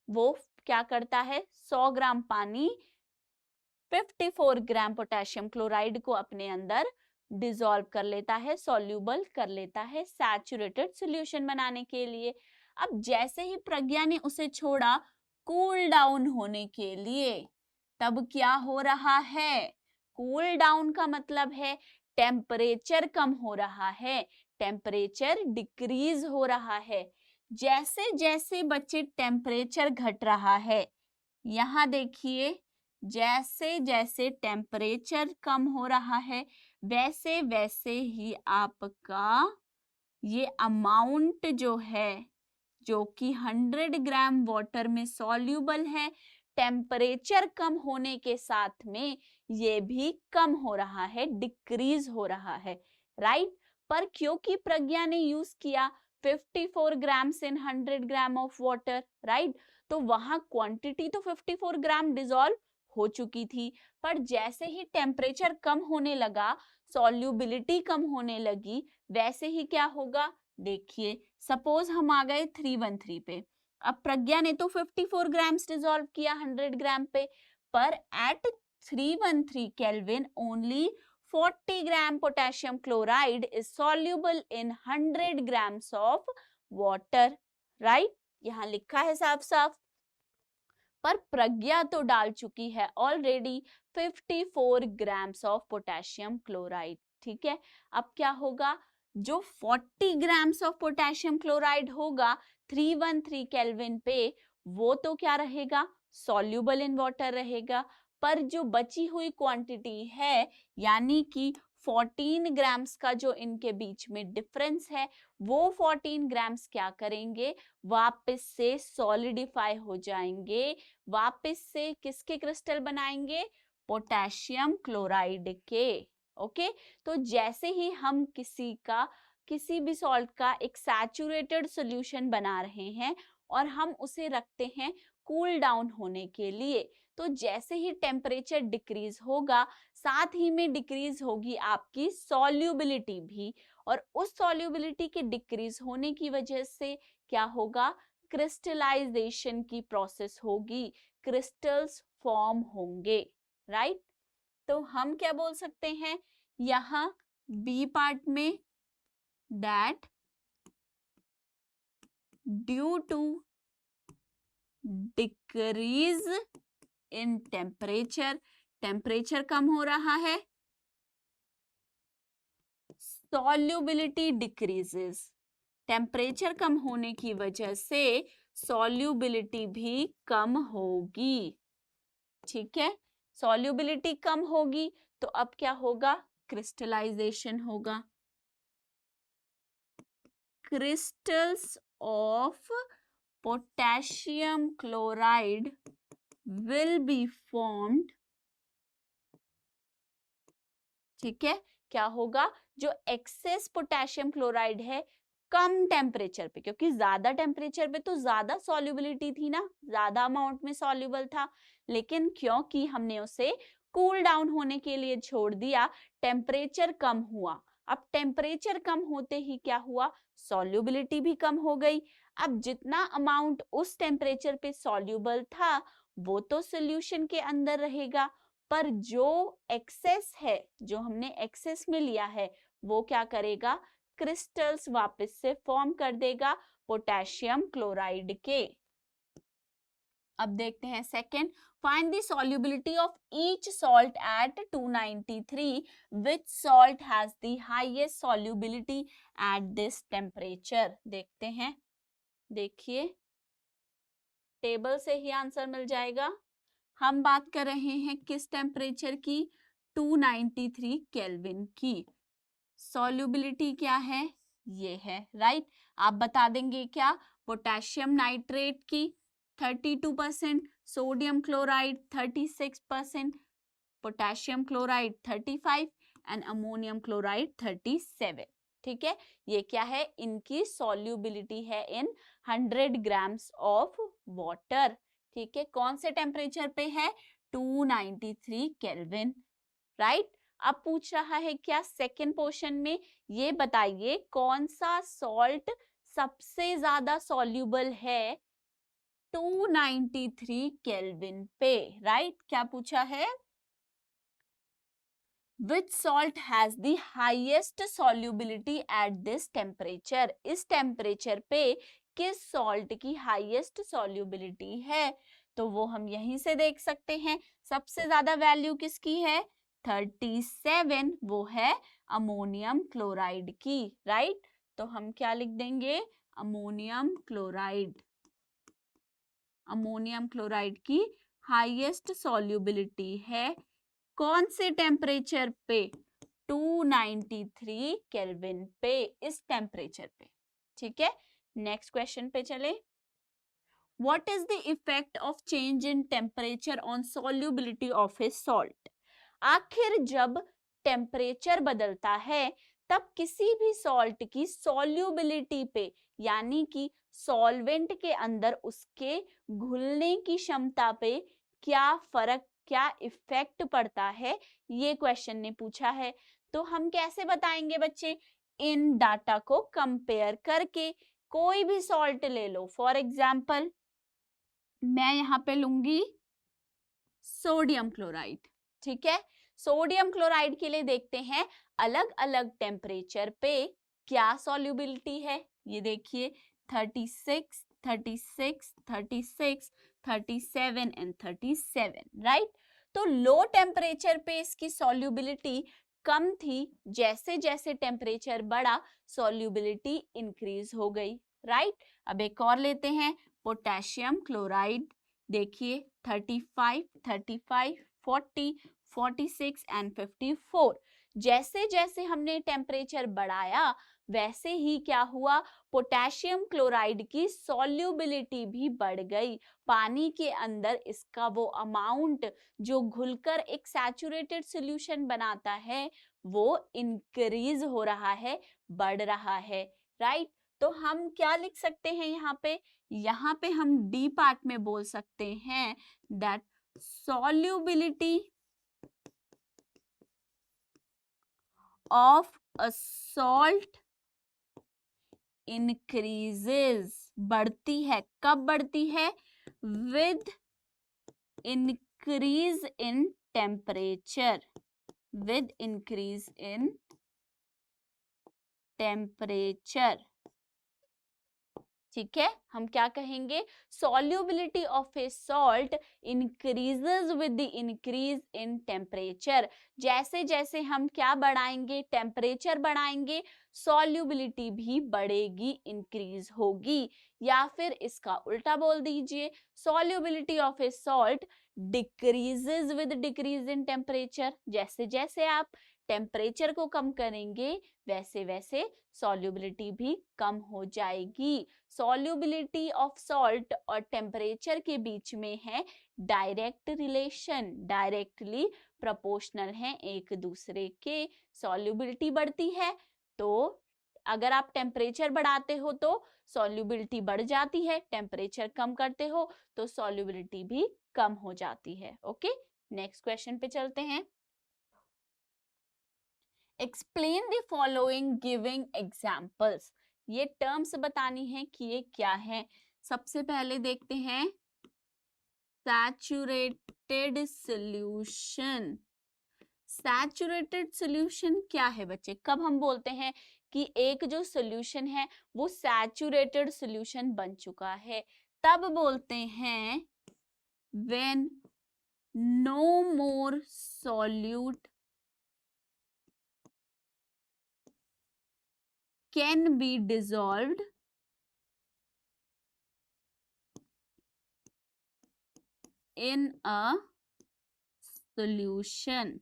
वो क्या करता है, 100 ग्राम पानी 54 ग्राम पोटेशियम क्लोराइड को अपने अंदर डिसॉल्व कर लेता है, सॉल्यूबल कर लेता है सैचुरेटेड सॉल्यूशन बनाने के लिए। अब जैसे ही प्रज्ञा ने उसे छोड़ा कूल डाउन होने के लिए, तब क्या हो रहा है, कूल डाउन का मतलब है टेम्परेचर कम हो रहा है, टेम्परेचर डिक्रीज हो रहा है। जैसे जैसे बच्चे टेम्परेचर घट रहा है, यहाँ देखिए जैसे जैसे टेम्परेचर कम हो रहा है वैसे वैसे ही आपका ये अमाउंट जो है, जो कि 100 ग्राम वाटर में सॉल्यूबल है, टेम्परेचर कम होने के साथ में ये भी कम हो रहा है, डिक्रीज हो रहा है, राइट। पर क्योंकि प्रज्ञा ने यूज किया 54 grams in 100 gram of water, right, तो वहां क्वांटिटी तो 54 ग्राम डिसॉल्व हो चुकी थी, पर जैसे ही टेम्परेचर कम होने लगा, सॉल्युबिलिटी कम होने लगी, वैसे ही क्या होगा, देखिए सपोज हम आ गए 313 पे, अब प्रज्ञा ने तो 54 ग्राम्स डिसॉल्व किया 100 ग्राम पे, पर at 313 kelvin only 40 gram potassium chloride is soluble in 100 grams of water, right, यहाँ लिखा है साफ साफ। पर प्रज्ञा तो डाल चुकी है already 54 grams of potassium chloride. ठीक है, अब क्या होगा, जो 40 ग्राम्स ऑफ पोटेशियम क्लोराइड होगा 313 केल्विन पे, वो तो क्या रहेगा, सॉल्यूबल इन वाटर रहेगा। पर जो बची हुई क्वांटिटी है, यानी कि 14 ग्राम्स का जो इनके बीच में डिफरेंस है, वो 14 ग्राम्स क्या करेंगे, वापस से सॉलिडिफाई हो जाएंगे, वापस से किसके क्रिस्टल बनाएंगे, पोटेशियम क्लोराइड के। ओके, तो जैसे ही हम किसी भी सॉल्ट का एक सैचुरेटेड सॉल्यूशन बना रहे हैं और हम उसे रखते हैं कूल डाउन होने के लिए, तो जैसे ही टेम्परेचर डिक्रीज होगा, साथ ही में डिक्रीज होगी आपकी सॉल्युबिलिटी भी, और उस सॉल्युबिलिटी के डिक्रीज होने की वजह से क्या होगा, क्रिस्टलाइजेशन की प्रोसेस होगी, क्रिस्टल्स फॉर्म होंगे, राइट। तो हम क्या बोल सकते हैं यहाँ बी पार्ट में, that due to decrease in temperature, temperature कम हो रहा है, सॉल्युबिलिटी डिक्रीजेस, टेम्परेचर कम होने की वजह से सॉल्युबिलिटी भी कम होगी। ठीक है, सॉल्युबिलिटी कम होगी तो अब क्या होगा, क्रिस्टलाइजेशन होगा, crystals of potassium chloride will be formed. ठीक है, क्या होगा, जो एक्सेस पोटेशियम क्लोराइड है कम टेम्परेचर पे, क्योंकि ज्यादा टेम्परेचर पे तो ज्यादा सॉल्युबिलिटी थी ना, ज्यादा अमाउंट में सॉल्युबल था, लेकिन क्योंकि हमने उसे कूल डाउन होने के लिए छोड़ दिया, टेम्परेचर कम हुआ। अब टेम्परेचर कम होते ही क्या हुआ, सॉल्युबिलिटी भी कम हो गई। अब जितना अमाउंट उस टेम्परेचर पे सॉल्युबल था वो तो सोल्यूशन के अंदर रहेगा, पर जो एक्सेस है, जो हमने एक्सेस में लिया है, वो क्या करेगा, क्रिस्टल्स वापस से फॉर्म कर देगा पोटेशियम क्लोराइड के। अब देखते हैं second, find the solubility of each salt at 293, which salt has the highest solubility at this temperature. देखते हैं, देखिए टेबल से ही आंसर मिल जाएगा। हम बात कर रहे हैं किस टेम्परेचर की, 293 केल्विन की। सॉल्युबिलिटी क्या है, ये है, राइट। आप बता देंगे क्या, पोटेशियम नाइट्रेट की 32%, sodium chloride 36%, potassium chloride 35 and ammonium chloride 37। ठीक है, ये क्या है, इनकी सॉल्युबिलिटी है इन 100 ग्राम्स ऑफ वाटर। ठीक है, कौन से टेम्परेचर पे है, 293 केल्विन, राइट। अब पूछ रहा है क्या सेकंड पोर्शन में, ये बताइए कौन सा सॉल्ट सबसे ज्यादा सॉल्युबल है 293 केल्विन पे, राइट? क्या पूछा है? Which salt has the highest solubility at this temperature? इस टेम्परेचर पे किस सॉल्ट की हाईएस्ट सॉल्युबिलिटी है? तो वो हम यहीं से देख सकते हैं। सबसे ज्यादा वैल्यू किसकी है? 37, वो है अमोनियम क्लोराइड की, राइट? तो हम क्या लिख देंगे? Ammonium chloride. अमोनियम क्लोराइड की हाईएस्ट सॉल्युबिलिटी है कौन से टेम्परेचर पे? 293 केल्विन पे, इस टेम्परेचर पे, ठीक है? नेक्स्ट क्वेश्चन पे चले। What is the effect of change in temperature on solubility of a salt? आखिर जब टेम्परेचर बदलता है तब किसी भी सॉल्ट की सॉल्युबिलिटी पे, यानी कि सॉल्वेंट के अंदर उसके घुलने की क्षमता पे क्या फर्क, क्या इफेक्ट पड़ता है, ये क्वेश्चन ने पूछा है। तो हम कैसे बताएंगे बच्चे? इन डाटा को कंपेयर करके। कोई भी सॉल्ट ले लो, फॉर एग्जाम्पल मैं यहां पे लूंगी सोडियम क्लोराइड, ठीक है? सोडियम क्लोराइड के लिए देखते हैं अलग अलग टेम्परेचर पे क्या सॉल्युबिलिटी है। ये देखिए 36, 36, 36, 37 एंड 37, राइट? तो लो टेम्परेचर पे इसकी सॉल्युबिलिटी कम थी, जैसे जैसे टेम्परेचर बढ़ा सॉल्युबिलिटी इंक्रीज हो गई, राइट? अब एक और लेते हैं पोटेशियम क्लोराइड। देखिए 35, 35, 40, 46 एंड 54। जैसे जैसे हमने टेम्परेचर बढ़ाया वैसे ही क्या हुआ? पोटेशियम क्लोराइड की सॉल्युबिलिटी भी बढ़ गई। पानी के अंदर इसका वो अमाउंट जो घुलकर एक सैचुरेटेड सॉल्यूशन बनाता है वो इंक्रीज हो रहा है, बढ़ रहा है, राइट? तो हम क्या लिख सकते हैं यहाँ पे? यहाँ पे हम डी पार्ट में बोल सकते हैं that solubility of a salt increases, बढ़ती है। कब बढ़ती है? with increase in temperature, with increase in temperature, ठीक है? हम क्या कहेंगे? solubility of a salt increases with the increase in temperature। जैसे जैसे हम क्या बढ़ाएंगे? टेम्परेचर बढ़ाएंगे, solubility भी बढ़ेगी, इंक्रीज होगी। या फिर इसका उल्टा बोल दीजिए, solubility of a salt decreases with decrease in temperature। जैसे जैसे आप टेम्परेचर को कम करेंगे वैसे वैसे सॉल्युबिलिटी भी कम हो जाएगी। सॉल्युबिलिटी ऑफ सॉल्ट और टेम्परेचर के बीच में है डायरेक्ट रिलेशन, डायरेक्टली प्रोपोर्शनल है एक दूसरे के। सॉल्युबिलिटी बढ़ती है तो अगर आप टेम्परेचर बढ़ाते हो तो सॉल्युबिलिटी बढ़ जाती है, टेम्परेचर कम करते हो तो सॉल्युबिलिटी भी कम हो जाती है। ओके, नेक्स्ट क्वेश्चन पे चलते हैं। Explain the following giving examples. ये टर्म्स बतानी है कि ये क्या है। सबसे पहले देखते हैं सैचुरेटेड सॉल्यूशन। सैचुरेटेड सॉल्यूशन क्या है बच्चे? कब हम बोलते हैं कि एक जो सॉल्यूशन है वो सैचुरेटेड सॉल्यूशन बन चुका है? तब बोलते हैं when no more solute can be dissolved in a solution,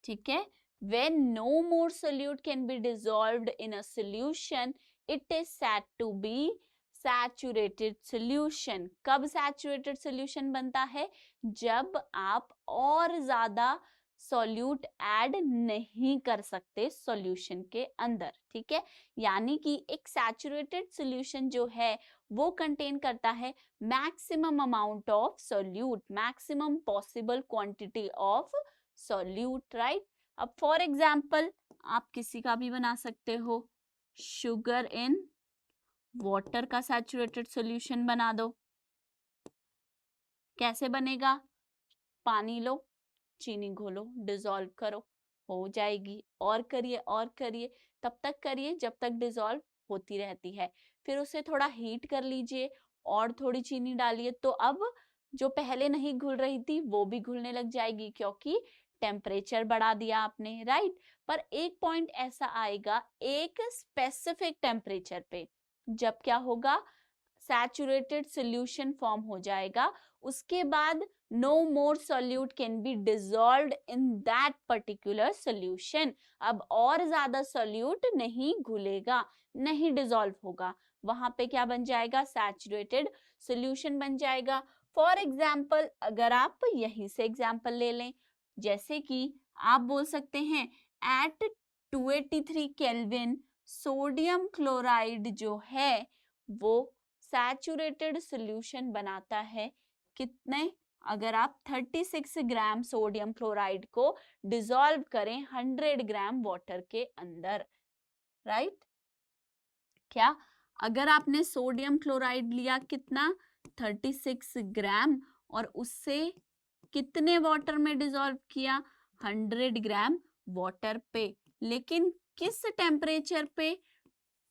ठीक है? When no more solute can be dissolved in a solution, it is said to be saturated solution। कब saturated solution बनता है? जब आप और ज्यादा सॉल्यूट ऐड नहीं कर सकते सॉल्यूशन के अंदर, ठीक है? यानी कि एक सैचुरेटेड सॉल्यूशन जो है वो कंटेन करता है maximum amount of solute, maximum possible quantity of solute, right. अब फॉर एग्जाम्पल आप किसी का भी बना सकते हो, शुगर इन वाटर का सैचुरेटेड सॉल्यूशन बना दो। कैसे बनेगा? पानी लो, चीनी घोलो, डिसॉल्व करो, हो जाएगी। और करिए और करिए, तब तक करिए जब तक डिसॉल्व होती रहती है। फिर उसे थोड़ा हीट कर लीजिए और थोड़ी चीनी डालिए, तो अब जो पहले नहीं घुल रही थी वो भी घुलने लग जाएगी, क्योंकि टेम्परेचर बढ़ा दिया आपने, राइट। पर एक पॉइंट ऐसा आएगा एक स्पेसिफिक टेम्परेचर पे, जब क्या होगा, सैचुरेटेड सॉल्यूशन फॉर्म हो जाएगा। उसके बाद no more solute can be dissolved in that particular solution। अब और ज्यादा solute नहीं घुलेगा, नहीं डिसॉल्व होगा, वहां पे क्या बन जाएगा, सैचुरेटेड सॉल्यूशन बन जाएगा। फॉर एग्जाम्पल अगर आप यहीं से एग्जाम्पल ले लें, जैसे कि आप बोल सकते हैं एट 283 केल्विन सोडियम क्लोराइड जो है वो सैचुरेटेड सॉल्यूशन बनाता है। कितने? अगर आप 36 ग्राम सोडियम क्लोराइड को डिसॉल्व करें 100 ग्राम वाटर के अंदर, राइट। क्या? अगर आपने सोडियम क्लोराइड लिया कितना, 36 ग्राम, और उससे कितने वाटर में डिसॉल्व किया, 100 ग्राम वाटर पे, लेकिन किस टेम्परेचर पे,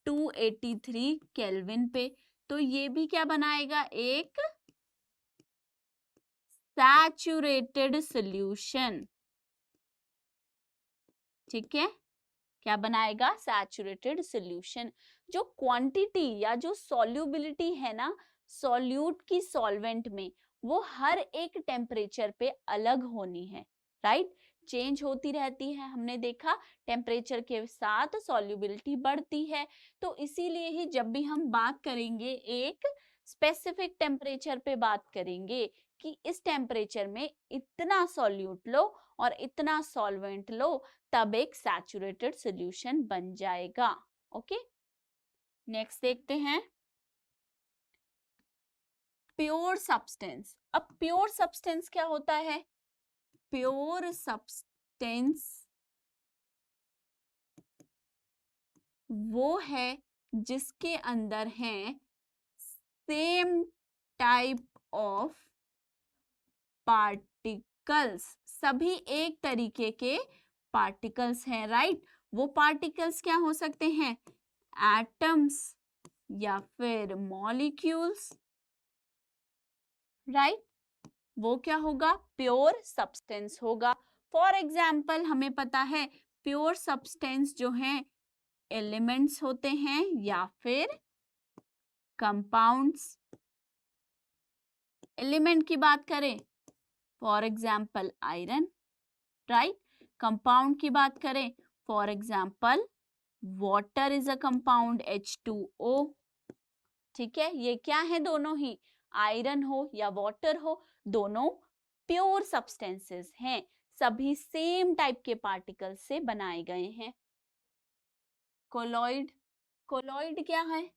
283 केल्विन पे। तो ये भी क्या बनाएगा, एक सैचुरेटेड सॉल्यूशन, ठीक है। क्या बनाएगा, सैचुरेटेड सॉल्यूशन। जो क्वांटिटी या जो सॉल्युबिलिटी है ना सॉल्यूट की सॉल्वेंट में, वो हर एक टेम्परेचर पे अलग होनी है, राइट। चेंज होती रहती है, हमने देखा टेम्परेचर के साथ सॉल्युबिलिटी बढ़ती है। तो इसीलिए ही जब भी हम बात करेंगे एक स्पेसिफिक टेम्परेचर पे बात करेंगे कि इस टेम्परेचर में इतना सॉल्यूट लो और इतना सॉल्वेंट लो, तब एक सैचुरेटेड सॉल्यूशन बन जाएगा। ओके, नेक्स्ट देखते हैं प्योर सब्सटेंस। अब प्योर सब्सटेंस क्या होता है? प्योर सब्सटेंस वो है जिसके अंदर है सेम टाइप ऑफ पार्टिकल्स, सभी एक तरीके के पार्टिकल्स हैं, राइट। वो पार्टिकल्स क्या हो सकते हैं, एटम्स या फिर मॉलिक्यूल्स, राइट। वो क्या होगा, प्योर सब्सटेंस होगा। फॉर एग्जाम्पल हमें पता है प्योर सब्सटेंस जो है एलिमेंट्स होते हैं या फिर कंपाउंड्स। एलिमेंट की बात करें for example iron, right. Compound की बात करें for example water is a compound H2O, ठीक है। ये क्या है, दोनों ही, आयरन हो या वाटर हो, दोनों प्योर सब्सटेंसेस हैं, सभी सेम टाइप के पार्टिकल से बनाए गए हैं। कोलॉइड, कोलॉइड क्या है?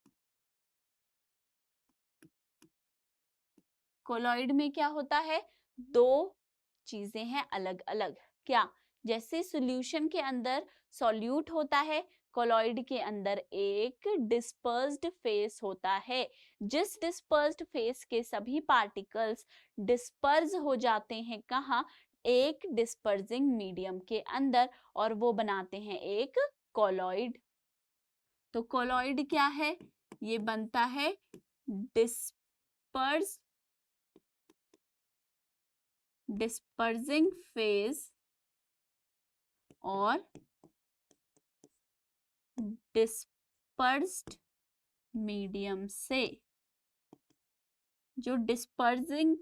कोलॉइड में क्या होता है, दो चीजें हैं अलग अलग। क्या? जैसे सॉल्यूशन के अंदर सॉल्यूट होता है, कोलॉइड के अंदर एक डिस्पर्स्ड फेस होता है। जिस डिस्पर्स्ड फेस के सभी पार्टिकल्स डिस्पर्स हो जाते हैं, कहाँ? एक डिस्पर्सिंग मीडियम के अंदर, और वो बनाते हैं एक कोलॉइड। तो कोलॉइड क्या है? ये बनता है डिस्पर्सिंग फेज और डिस्पर्स्ड मीडियम से। जो डिस्पर्सिंग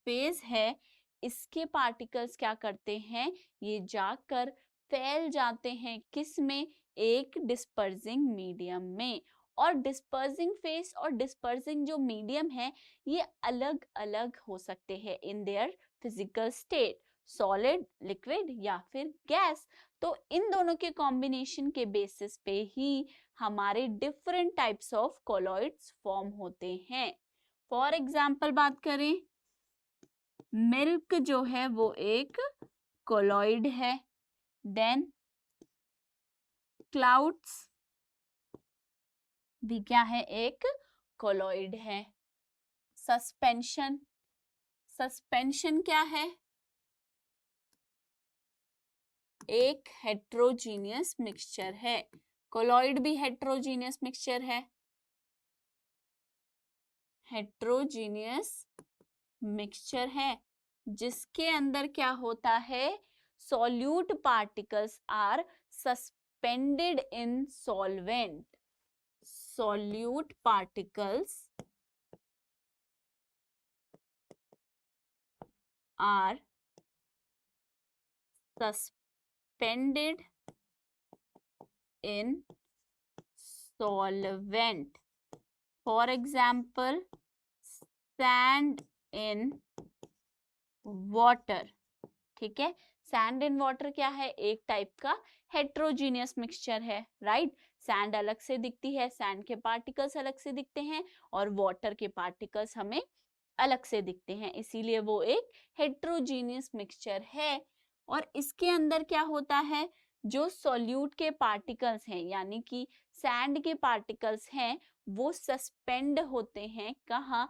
फेज है इसके पार्टिकल्स क्या करते हैं, ये जाकर फैल जाते हैं किस में, एक डिस्पर्सिंग मीडियम में। और डिस्पर्सिंग फेस और डिस्पर्सिंग जो मीडियम है ये अलग अलग हो सकते हैं in their physical state, solid, liquid या फिर गैस। तो इन दोनों के कॉम्बिनेशन के बेसिस पे ही हमारे different types of colloids form होते हैं। फॉर एग्जाम्पल बात करें, मिल्क जो है वो एक कोलॉइड है। देन क्लाउड्स भी क्या है, एक कोलॉइड है। सस्पेंशन, सस्पेंशन क्या है, एक हेट्रोजीनियस मिक्सचर है। कोलॉइड भी हेट्रोजीनियस मिक्सचर है, हेट्रोजीनियस मिक्सचर है जिसके अंदर क्या होता है, solute particles are suspended in solvent. Solute particles are suspended in solvent. For example, sand in water. ठीक है, सैंड इन वाटर क्या है, एक टाइप का हेट्रोजीनियस मिक्सचर है, राइट। सैंड अलग से दिखती है, सैंड के पार्टिकल्स अलग से दिखते हैं और वाटर के पार्टिकल्स हमें अलग से दिखते हैं, इसीलिए वो एक हेट्रोजीनियस मिक्सचर है। और इसके अंदर क्या होता है, जो सॉल्यूट के पार्टिकल्स हैं यानी कि सैंड के पार्टिकल्स हैं वो सस्पेंड होते हैं कहाँ,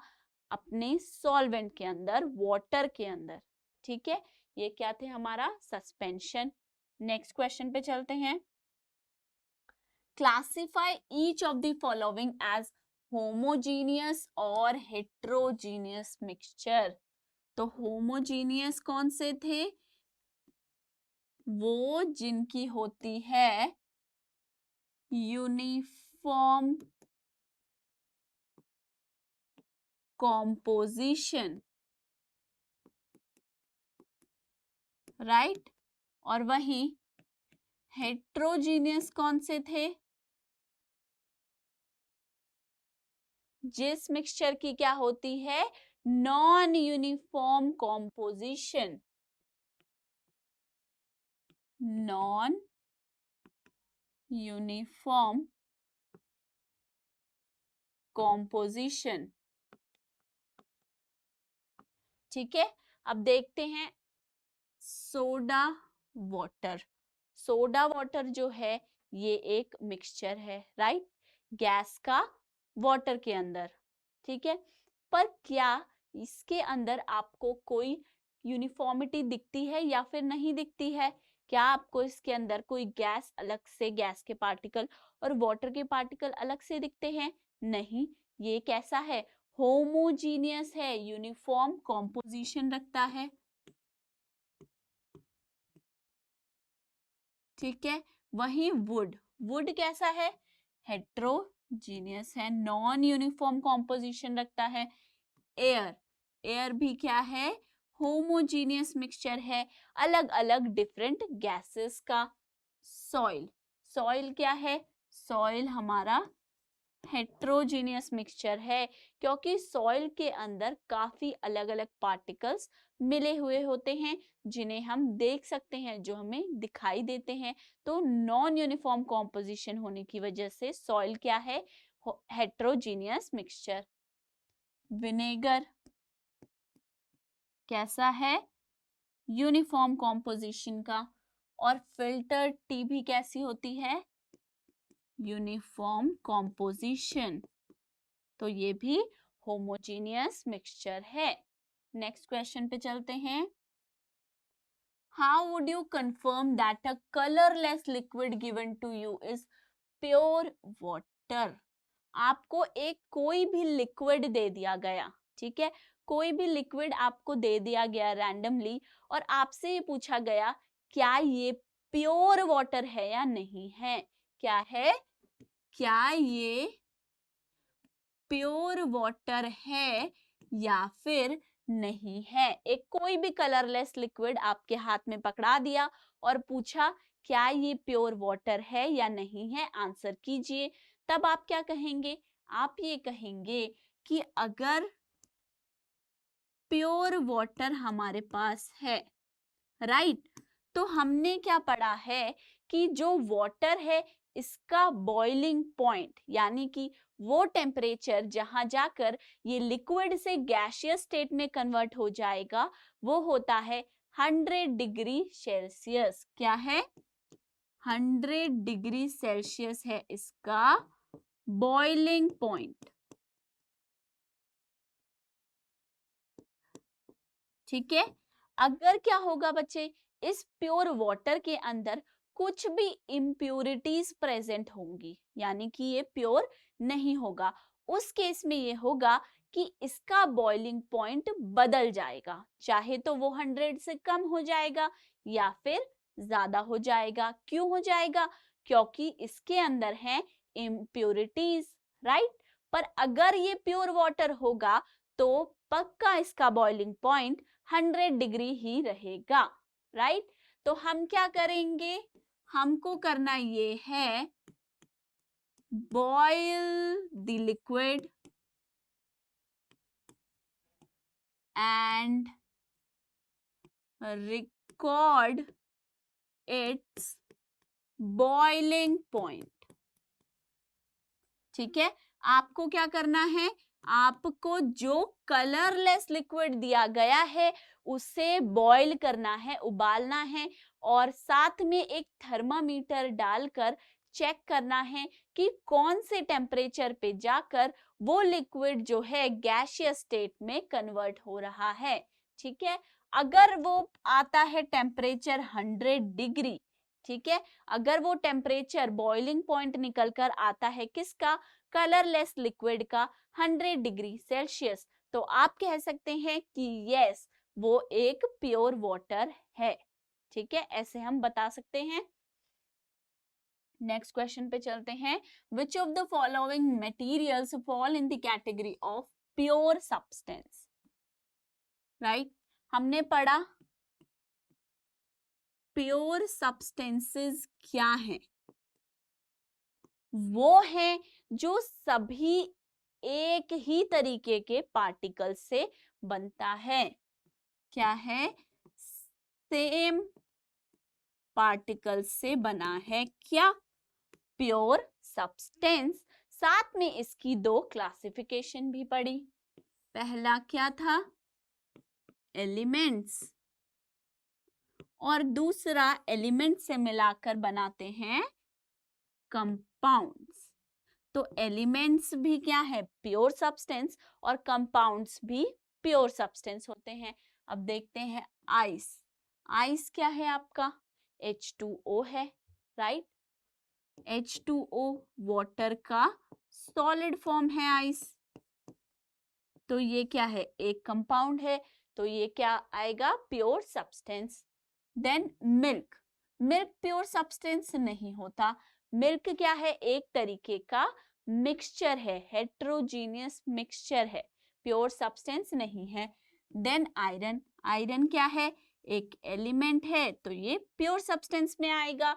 अपने सॉल्वेंट के अंदर, वाटर के अंदर। ठीक है, ये क्या थे हमारा सस्पेंशन। नेक्स्ट क्वेश्चन पे चलते हैं। Classify each of the following as homogeneous और हेट्रोजीनियस मिक्सचर। तो होमोजीनियस कौन से थे, वो जिनकी होती है यूनिफॉर्म कॉम्पोजिशन, राइट। और वहीं हेट्रोजीनियस कौन से थे, जिस मिक्सचर की क्या होती है, non uniform composition. Non uniform composition. ठीक है, अब देखते हैं सोडा वाटर। सोडा वाटर जो है ये एक मिक्सचर है, राइट, गैस का वाटर के अंदर। ठीक है, पर क्या इसके अंदर आपको कोई यूनिफॉर्मिटी दिखती है या फिर नहीं दिखती है, क्या आपको इसके अंदर कोई गैस अलग से, गैस के पार्टिकल और वाटर के पार्टिकल अलग से दिखते हैं, नहीं। ये कैसा है, होमोजीनियस है, यूनिफॉर्म कॉम्पोजिशन रखता है। ठीक है, वही वुड, वुड कैसा है, हेट्रोजीनियस है, नॉन यूनिफॉर्म कॉम्पोजिशन रखता है। एयर, एयर भी क्या है, होमोजीनियस मिक्सचर है, अलग अलग डिफरेंट गैसेस का। सॉइल, सॉइल क्या है, सॉइल हमारा हेट्रोजीनियस मिक्सचर है क्योंकि सॉइल के अंदर काफी अलग अलग पार्टिकल्स मिले हुए होते हैं जिन्हें हम देख सकते हैं, जो हमें दिखाई देते हैं। तो नॉन यूनिफॉर्म कॉम्पोजिशन होने की वजह से सॉइल क्या है, हेट्रोजीनियस मिक्सचर। विनेगर कैसा है, यूनिफॉर्म कॉम्पोजिशन का। और फिल्टर टी भी कैसी होती है, यूनिफॉर्म कॉम्पोजिशन। तो ये भी होमोजीनियस मिक्सचर है। नेक्स्ट क्वेश्चन पे चलते हैं। How would you confirm that a colourless liquid given to you is pure water. आपको एक कोई भी लिक्विड दे दिया गया, ठीक है, कोई भी लिक्विड आपको दे दिया गया रैंडमली और आपसे ये पूछा गया क्या ये प्योर वाटर है या नहीं है, क्या है, क्या ये प्योर वाटर है या फिर नहीं है। एक कोई भी कलरलेस लिक्विड आपके हाथ में पकड़ा दिया और पूछा क्या ये प्योर वाटर है या नहीं है, आंसर कीजिए। तब आप क्या कहेंगे, आप ये कहेंगे कि अगर प्योर वाटर हमारे पास है, राइट, तो हमने क्या पढ़ा है कि जो वाटर है इसका बॉइलिंग पॉइंट यानी कि वो टेम्परेचर जहां जाकर ये लिक्विड से गैसियस स्टेट में कन्वर्ट हो जाएगा वो होता है 100 डिग्री सेल्सियस। क्या है? 100 डिग्री सेल्सियस है इसका बॉइलिंग पॉइंट। ठीक है। अगर क्या होगा बच्चे, इस प्योर वाटर के अंदर कुछ भी इम्प्योरिटीज प्रेजेंट होंगी, यानी कि ये प्योर नहीं होगा, उस केस में ये होगा कि इसका बॉइलिंग पॉइंट बदल जाएगा, चाहे तो वो 100 से कम हो जाएगा या फिर ज्यादा हो जाएगा। क्यों हो जाएगा? क्योंकि इसके अंदर है इम्प्योरिटीज, राइट। पर अगर ये प्योर वाटर होगा तो पक्का इसका बॉइलिंग पॉइंट 100 डिग्री ही रहेगा, राइट। तो हम क्या करेंगे, हमको करना ये है, boil the liquid and record its boiling point. ठीक है। आपको क्या करना है, आपको जो कलरलेस लिक्विड दिया गया है उसे बॉईल करना है, उबालना है, और साथ में एक थर्मामीटर डालकर चेक करना है कि कौन से टेम्परेचर पे जाकर वो लिक्विड जो है गैसियस स्टेट में कन्वर्ट हो रहा है। ठीक है। अगर वो आता है टेम्परेचर 100 डिग्री, ठीक है, अगर वो टेम्परेचर बॉइलिंग पॉइंट निकल कर आता है किसका, कलरलेस लिक्विड का, 100 डिग्री सेल्सियस, तो आप कह सकते हैं कि यस वो एक प्योर वाटर है। ठीक है, ऐसे हम बता सकते हैं। नेक्स्ट क्वेश्चन पे चलते हैं। विच of the following materials fall in the category of pure substance? Right, हमने पढ़ा प्योर सब्सटेंसेस क्या है, वो है जो सभी एक ही तरीके के पार्टिकल से बनता है। क्या है? सेम पार्टिकल से बना है क्या? Pure substance. साथ में इसकी दो क्लासिफिकेशन भी पढ़ी। पहला क्या था? एलिमेंट्स, और दूसरा एलिमेंट से मिलाकर बनाते हैं कंपाउंड्स। तो एलिमेंट्स भी क्या है? प्योर सब्सटेंस, और कंपाउंड्स भी प्योर सब्सटेंस होते हैं। अब देखते हैं आइस। आइस क्या है आपका? H2O है, राइट। H2O वाटर का सॉलिड फॉर्म है आइस। तो ये क्या है? एक कंपाउंड है, तो ये क्या आएगा? Pure substance. Then milk. Milk pure substance नहीं होता। मिल्क क्या है? एक तरीके का मिक्सचर है, हेट्रोजीनियस मिक्सचर है, प्योर सब्सटेंस नहीं है। Then iron. आयरन क्या है? एक एलिमेंट है, तो ये प्योर सब्सटेंस में आएगा।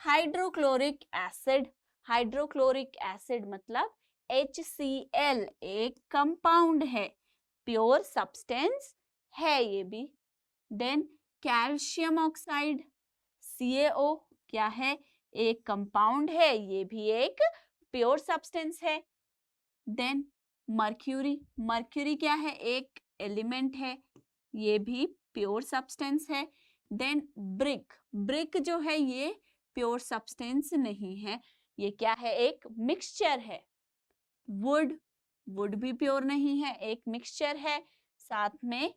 Hydrochloric acid. हाइड्रोक्लोरिक एसिड मतलब HCl, एक कंपाउंड है, प्योर सब्सटेंस है ये भी। देन कैल्शियम ऑक्साइड, CaO क्या है? एक कंपाउंड है, ये भी एक प्योर सब्सटेंस है। Then mercury. मर्क्यूरी क्या है? एक एलिमेंट है, ये भी प्योर सब्सटेंस है। Then brick. ब्रिक जो है ये प्योर सब्सटेंस नहीं है, ये क्या है? एक मिक्सचर है। वुड। वुड भी प्योर नहीं है, एक मिक्सचर है। साथ में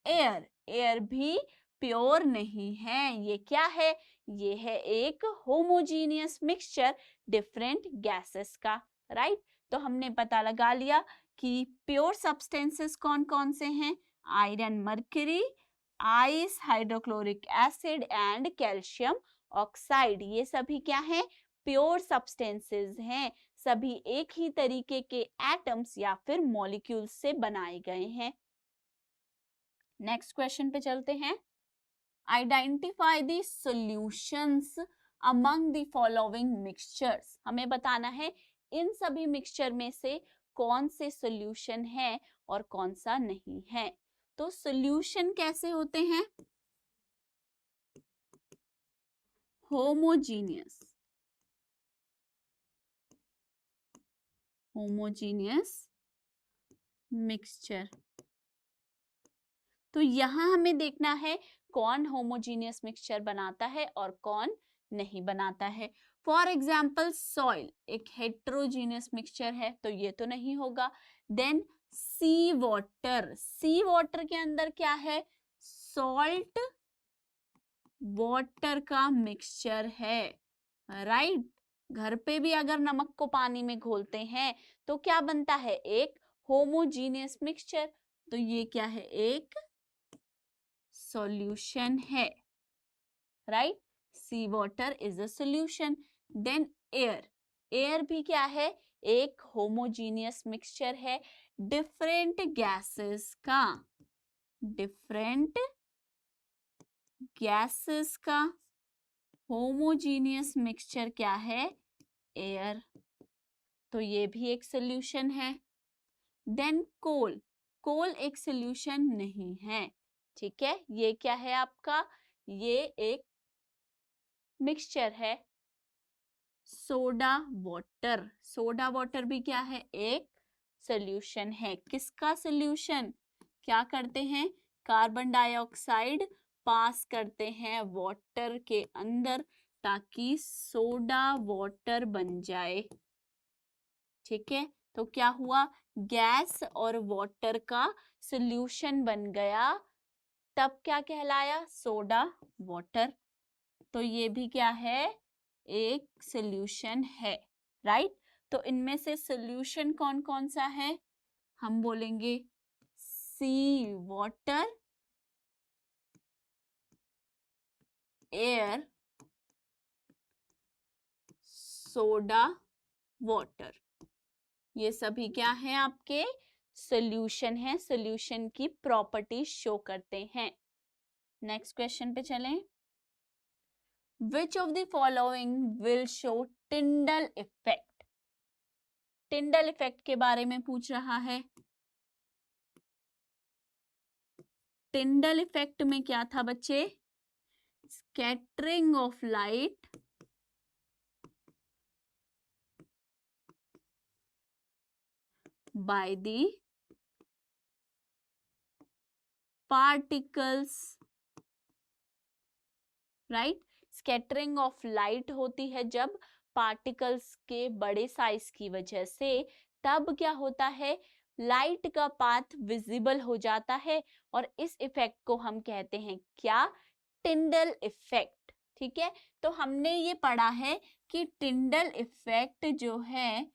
एयर। एयर भी प्योर नहीं है, ये क्या है? ये है एक होमोजीनियस मिक्सचर डिफरेंट गैसेस का, राइट। तो हमने पता लगा लिया कि प्योर सब्सटेंसेस कौन कौन से हैं। Iron, mercury, ice, hydrochloric acid and calcium oxide, ये सभी क्या है? प्योर सब्सटेंसेस हैं। सभी एक ही तरीके के एटम्स या फिर मॉलिक्यूल्स से बनाए गए हैं। नेक्स्ट क्वेश्चन पे चलते हैं। Identify the solutions among the following mixtures. हमें बताना है इन सभी मिक्सचर में से कौन से सॉल्यूशन है और कौन सा नहीं है। तो सॉल्यूशन कैसे होते हैं? होमोजीनियस। Homogeneous mixture. तो यहां हमें देखना है कौन होमोजीनियस मिक्सचर बनाता है और कौन नहीं बनाता है। फॉर एग्जाम्पल सॉइल एक हेट्रोजीनियस मिक्सचर है तो ये तो नहीं होगा। देन सी वाटर के अंदर क्या है, सॉल्ट वाटर का मिक्सचर है, राइट। घर पे भी अगर नमक को पानी में घोलते हैं तो क्या बनता है, एक होमोजीनियस मिक्सचर। तो ये क्या है, एक सॉल्यूशन है, right. Sea water is a solution. Then air भी क्या है, एक होमोजीनियस मिक्सचर है डिफरेंट गैसेस का, डिफरेंट गैसेस का होमोजीनियस मिक्सचर क्या है, एयर। तो ये भी एक सॉल्यूशन है। देन कोल एक सॉल्यूशन नहीं है, ठीक है। ये क्या है आपका, ये एक मिक्सचर है। सोडा वाटर भी क्या है, एक सॉल्यूशन है। किसका सॉल्यूशन, क्या करते हैं, कार्बन डाइऑक्साइड पास करते हैं वाटर के अंदर ताकि सोडा वाटर बन जाए, ठीक है। तो क्या हुआ, गैस और वाटर का सॉल्यूशन बन गया, तब क्या कहलाया, सोडा वाटर। तो ये भी क्या है, एक सॉल्यूशन है, राइट। तो इनमें से सॉल्यूशन कौन कौन सा है, हम बोलेंगे सी वाटर, एयर, सोडा वाटर, ये सभी क्या है आपके सॉल्यूशन है, सॉल्यूशन की प्रॉपर्टी शो करते हैं। नेक्स्ट क्वेश्चन पे चलें। Which of the following will show Tyndall effect? Tyndall effect के बारे में पूछ रहा है। Tyndall effect में क्या था बच्चे, scattering of light by the particles, right? Scattering of light होती है जब पार्टिकल्स के बड़े साइज की वजह से, तब क्या होता है, लाइट का पाथ विजिबल हो जाता है और इस इफेक्ट को हम कहते हैं क्या, टिंडल इफेक्ट, ठीक है। तो हमने ये पढ़ा है कि टिंडल इफेक्ट जो है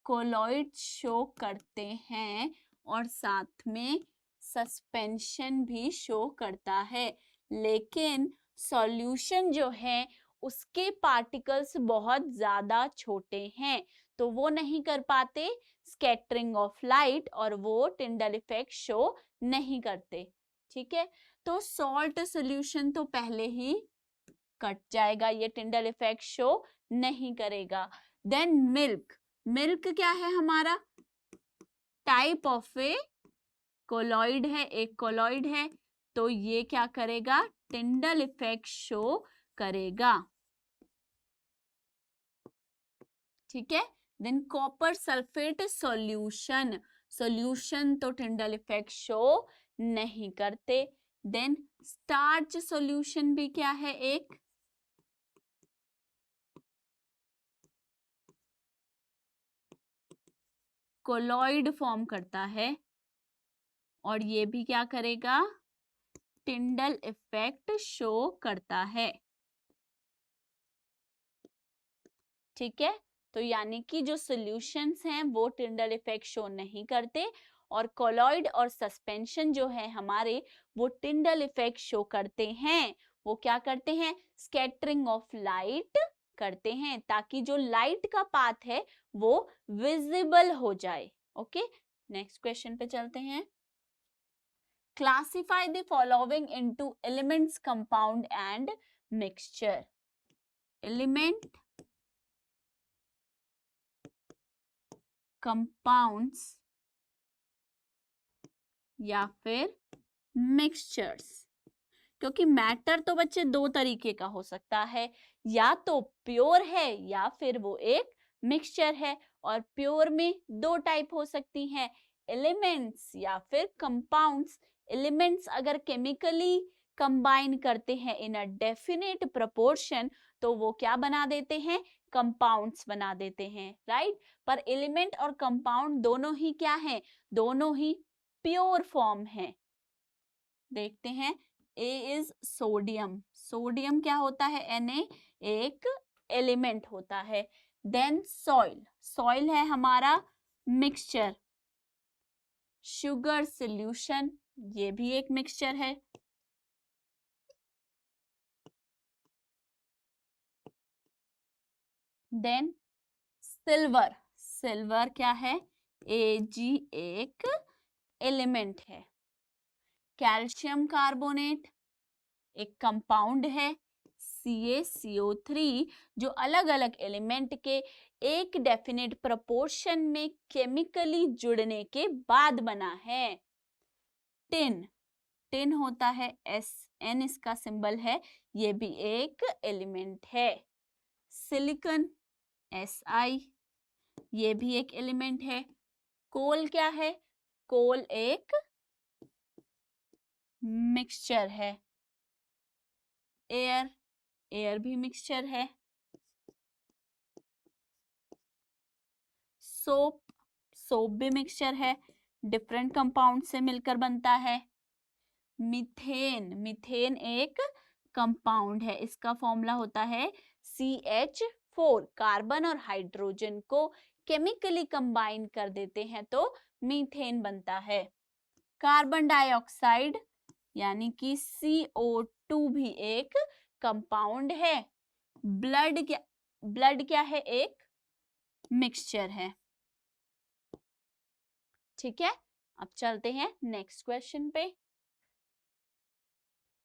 कोलॉइड शो करते हैं और साथ में सस्पेंशन भी शो करता है, लेकिन सॉल्यूशन जो है उसके पार्टिकल्स बहुत ज्यादा छोटे हैं तो वो नहीं कर पाते स्कैटरिंग ऑफ लाइट और वो टिंडल इफेक्ट शो नहीं करते, ठीक है। तो सॉल्ट सॉल्यूशन तो पहले ही कट जाएगा, ये टिंडल इफेक्ट शो नहीं करेगा। देन मिल्क क्या है हमारा, टाइप ऑफ ए कोलॉइड है, एक कोलॉइड है, तो ये क्या करेगा, टिंडल इफेक्ट शो करेगा, ठीक है। देन कॉपर सल्फेट सॉल्यूशन तो टिंडल इफेक्ट शो नहीं करते। देन स्टार्च सॉल्यूशन भी क्या है, एक कोलॉइड फॉर्म करता है और ये भी क्या करेगा, टिंडल इफेक्ट शो करता है, ठीक है। तो यानी कि जो सॉल्यूशंस हैं वो टिंडल इफेक्ट शो नहीं करते और कोलॉइड और सस्पेंशन जो है हमारे वो टिंडल इफेक्ट शो करते हैं। वो क्या करते हैं, स्कैटरिंग ऑफ लाइट करते हैं ताकि जो लाइट का पाथ है वो विजिबल हो जाए, ओके। नेक्स्ट क्वेश्चन पे चलते हैं। Classify the following into elements, compound and mixture. Element, compounds या फिर मिक्सचर्स, क्योंकि मैटर तो बच्चे दो तरीके का हो सकता है, या तो प्योर है या फिर वो एक मिक्सचर है, और प्योर में दो टाइप हो सकती हैं, एलिमेंट्स या फिर कंपाउंड्स। एलिमेंट्स अगर केमिकली कंबाइन करते हैं इन अ डेफिनेट प्रोपोर्शन तो वो क्या बना देते हैं, कंपाउंड्स बना देते हैं, राइट। पर एलिमेंट और कंपाउंड दोनों ही क्या हैं, दोनों ही प्योर फॉर्म है। देखते हैं, ए इज सोडियम, सोडियम क्या होता है, Na, एक एलिमेंट होता है। देन सॉइल, सॉइल है हमारा मिक्सचर। शुगर सॉल्यूशन, ये भी एक मिक्सचर है। देन सिल्वर, सिल्वर क्या है, Ag एक एलिमेंट है। कैल्शियम कार्बोनेट एक कंपाउंड है। CaCO3 जो अलग अलग एलिमेंट के एक डेफिनेट प्रोपोर्शन में केमिकली जुड़ने के बाद बना है। टिन, टिन होता है Sn, इसका सिंबल है, ये भी एक एलिमेंट है। सिलिकॉन Si, ये भी एक एलिमेंट है। कोल क्या है, कोल एक मिक्सचर है। एयर, एयर भी मिक्सचर है। सोप, सोप भी मिक्सचर है, डिफरेंट कंपाउंड से मिलकर बनता है। मीथेन, मीथेन एक कंपाउंड है, इसका फॉर्मूला होता है CH4, कार्बन और हाइड्रोजन को केमिकली कंबाइन कर देते हैं तो मीथेन बनता है। कार्बन डाइऑक्साइड यानी कि CO2 भी एक कंपाउंड है। ब्लड क्या है, एक मिक्सचर है। ठीक है, अब चलते हैं नेक्स्ट क्वेश्चन पे।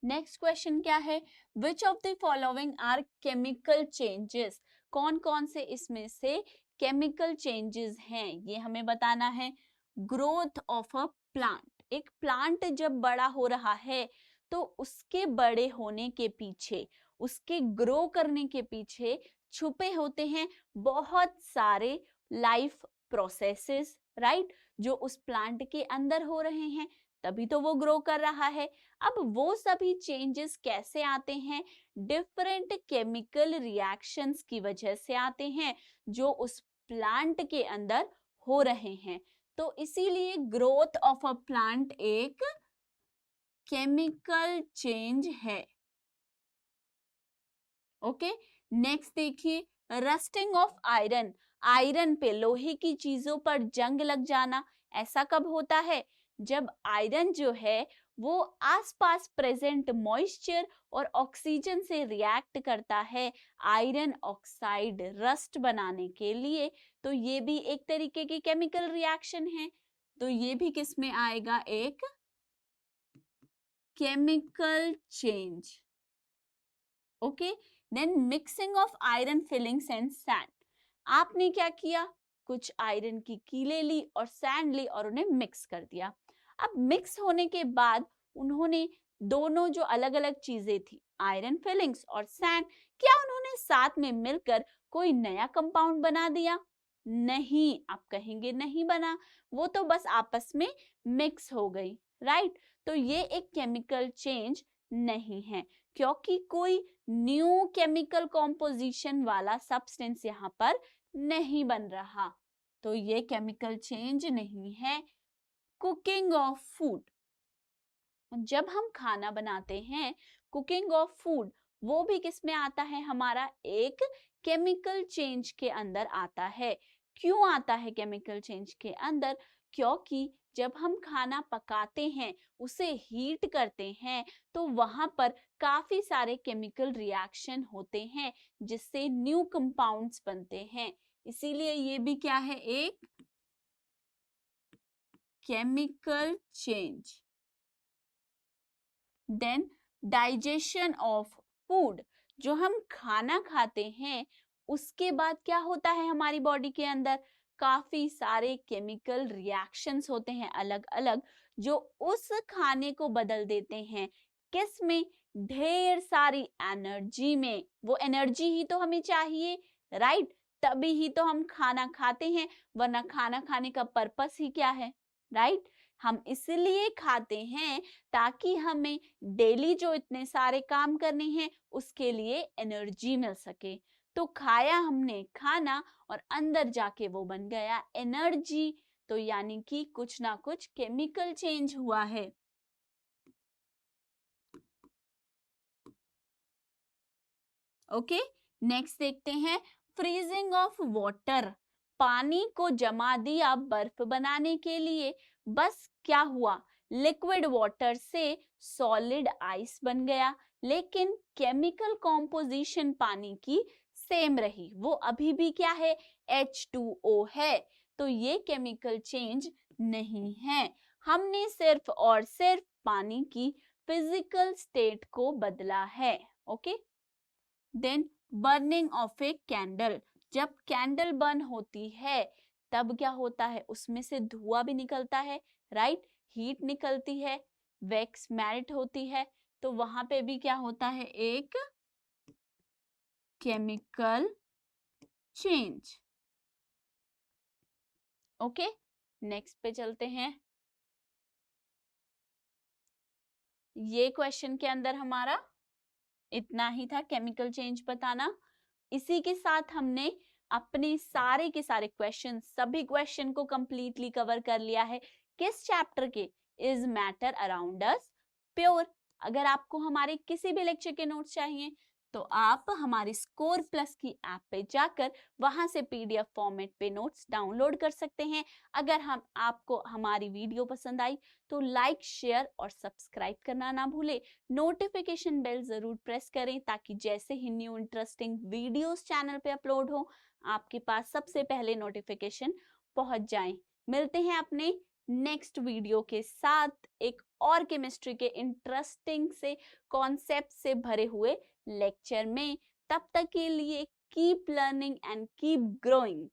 नेक्स्ट क्वेश्चन क्या है, which of the following are chemical changes, कौन कौन से इसमें से केमिकल चेंजेस हैं, ये हमें बताना है। ग्रोथ ऑफ अ प्लांट, एक प्लांट जब बड़ा हो रहा है तो उसके बड़े होने के पीछे, उसके ग्रो करने के पीछे छुपे होते हैं बहुत सारे लाइफ प्रोसेसेस, राइट, जो उस प्लांट के अंदर हो रहे हैं, तभी तो वो ग्रो कर रहा है। अब वो सभी चेंजेस कैसे आते हैं, डिफरेंट केमिकल रिएक्शंस की वजह से आते हैं जो उस प्लांट के अंदर हो रहे हैं। तो इसीलिए ग्रोथ ऑफ अ प्लांट एक केमिकल चेंज है। ओके, नेक्स्ट देखिए, रस्टिंग ऑफ आयरन, आयरन पे, लोहे की चीजों पर जंग लग जाना, ऐसा कब होता है, जब आयरन जो है वो आसपास प्रेजेंट मॉइस्चर और ऑक्सीजन से रिएक्ट करता है आयरन ऑक्साइड रस्ट बनाने के लिए। तो ये भी एक तरीके की केमिकल रिएक्शन है, तो ये भी किस में आएगा, एक chemical change. Okay, then mixing of iron filings and sand, आपने क्या किया, कुछ आयरन की कीलें ली और सैंड ली और उन्हें मिक्स कर दिया। अब मिक्स होने के बाद उन्होंने दोनों जो अलग अलग चीजें थी, आयरन फिलिंग्स और सैंड, क्या उन्होंने साथ में मिलकर कोई नया कंपाउंड बना दिया, नहीं, आप कहेंगे नहीं बना, वो तो बस आपस में मिक्स हो गई, राइट। तो ये एक केमिकल चेंज नहीं है, क्योंकि कोई न्यू केमिकल कॉम्पोजिशन वाला सब्सटेंस यहाँ पर नहीं बन रहा, तो ये केमिकल चेंज नहीं है। कुकिंग ऑफ फूड, जब हम खाना बनाते हैं, कुकिंग ऑफ फूड, वो भी किस में आता है, हमारा एक केमिकल चेंज के अंदर आता है। क्यों आता है केमिकल चेंज के अंदर, क्योंकि जब हम खाना पकाते हैं, उसे हीट करते हैं, तो वहां पर काफी सारे केमिकल रिएक्शन होते हैं जिससे न्यू कंपाउंड्स बनते हैं, इसीलिए ये भी क्या है, एक chemical change. Then digestion of food, जो हम खाना खाते हैं उसके बाद क्या होता है हमारी बॉडी के अंदर, काफी सारे केमिकल रिएक्शंस होते हैं अलग अलग, जो उस खाने को बदल देते हैं, किस में, ढेर सारी एनर्जी में। वो एनर्जी ही तो हमें चाहिए, राइट, तभी ही तो हम खाना खाते हैं, वरना खाना खाने का पर्पस ही क्या है, राइट। हम इसलिए खाते हैं ताकि हमें डेली जो इतने सारे काम करने हैं उसके लिए एनर्जी मिल सके। तो खाया हमने खाना और अंदर जाके वो बन गया एनर्जी। तो यानी कि कुछ ना कुछ केमिकल चेंज हुआ है। ओके, नेक्स्ट देखते हैं फ्रीजिंग ऑफ वाटर। पानी को जमा दिया बर्फ बनाने के लिए, बस क्या हुआ, लिक्विड वाटर से सॉलिड आइस बन गया, लेकिन केमिकल कॉम्पोजिशन पानी की सेम रही, वो अभी भी क्या है, H2O है। तो ये केमिकल चेंज नहीं है, हमने सिर्फ और सिर्फ पानी की फिजिकल स्टेट को बदला है। Okay, then burning of a candle. जब कैंडल बर्न होती है तब क्या होता है, उसमें से धुआं भी निकलता है, राइट, हीट निकलती है, वैक्स मेल्ट होती है, तो वहां पे भी क्या होता है, एक केमिकल चेंज। ओके, नेक्स्ट पे चलते हैं। ये क्वेश्चन के अंदर हमारा इतना ही था, केमिकल चेंज बताना। इसी के साथ हमने अपने सारे के सारे क्वेश्चन, सभी क्वेश्चन को कंप्लीटली कवर कर लिया है। किस चैप्टर के, is matter around us pure. अगर आपको हमारे किसी भी लेक्चर के नोट्स चाहिए तो आप हमारी स्कोर प्लस की ऐप पे जाकर वहां से PDF फॉर्मेट पे नोट्स डाउनलोड कर सकते हैं। अगर हम आपको हमारी वीडियो पसंद आई तो लाइक, शेयर और सब्सक्राइब करना ना भूले। नोटिफिकेशन बेल जरूर प्रेस करें ताकि जैसे ही न्यू इंटरेस्टिंग वीडियोस चैनल पे अपलोड हो आपके पास सबसे पहले नोटिफिकेशन पहुंच जाए। मिलते हैं अपने नेक्स्ट वीडियो के साथ एक और केमिस्ट्री के इंटरेस्टिंग से कॉन्सेप्ट से भरे हुए लेक्चर में। तब तक के लिए keep learning and keep growing.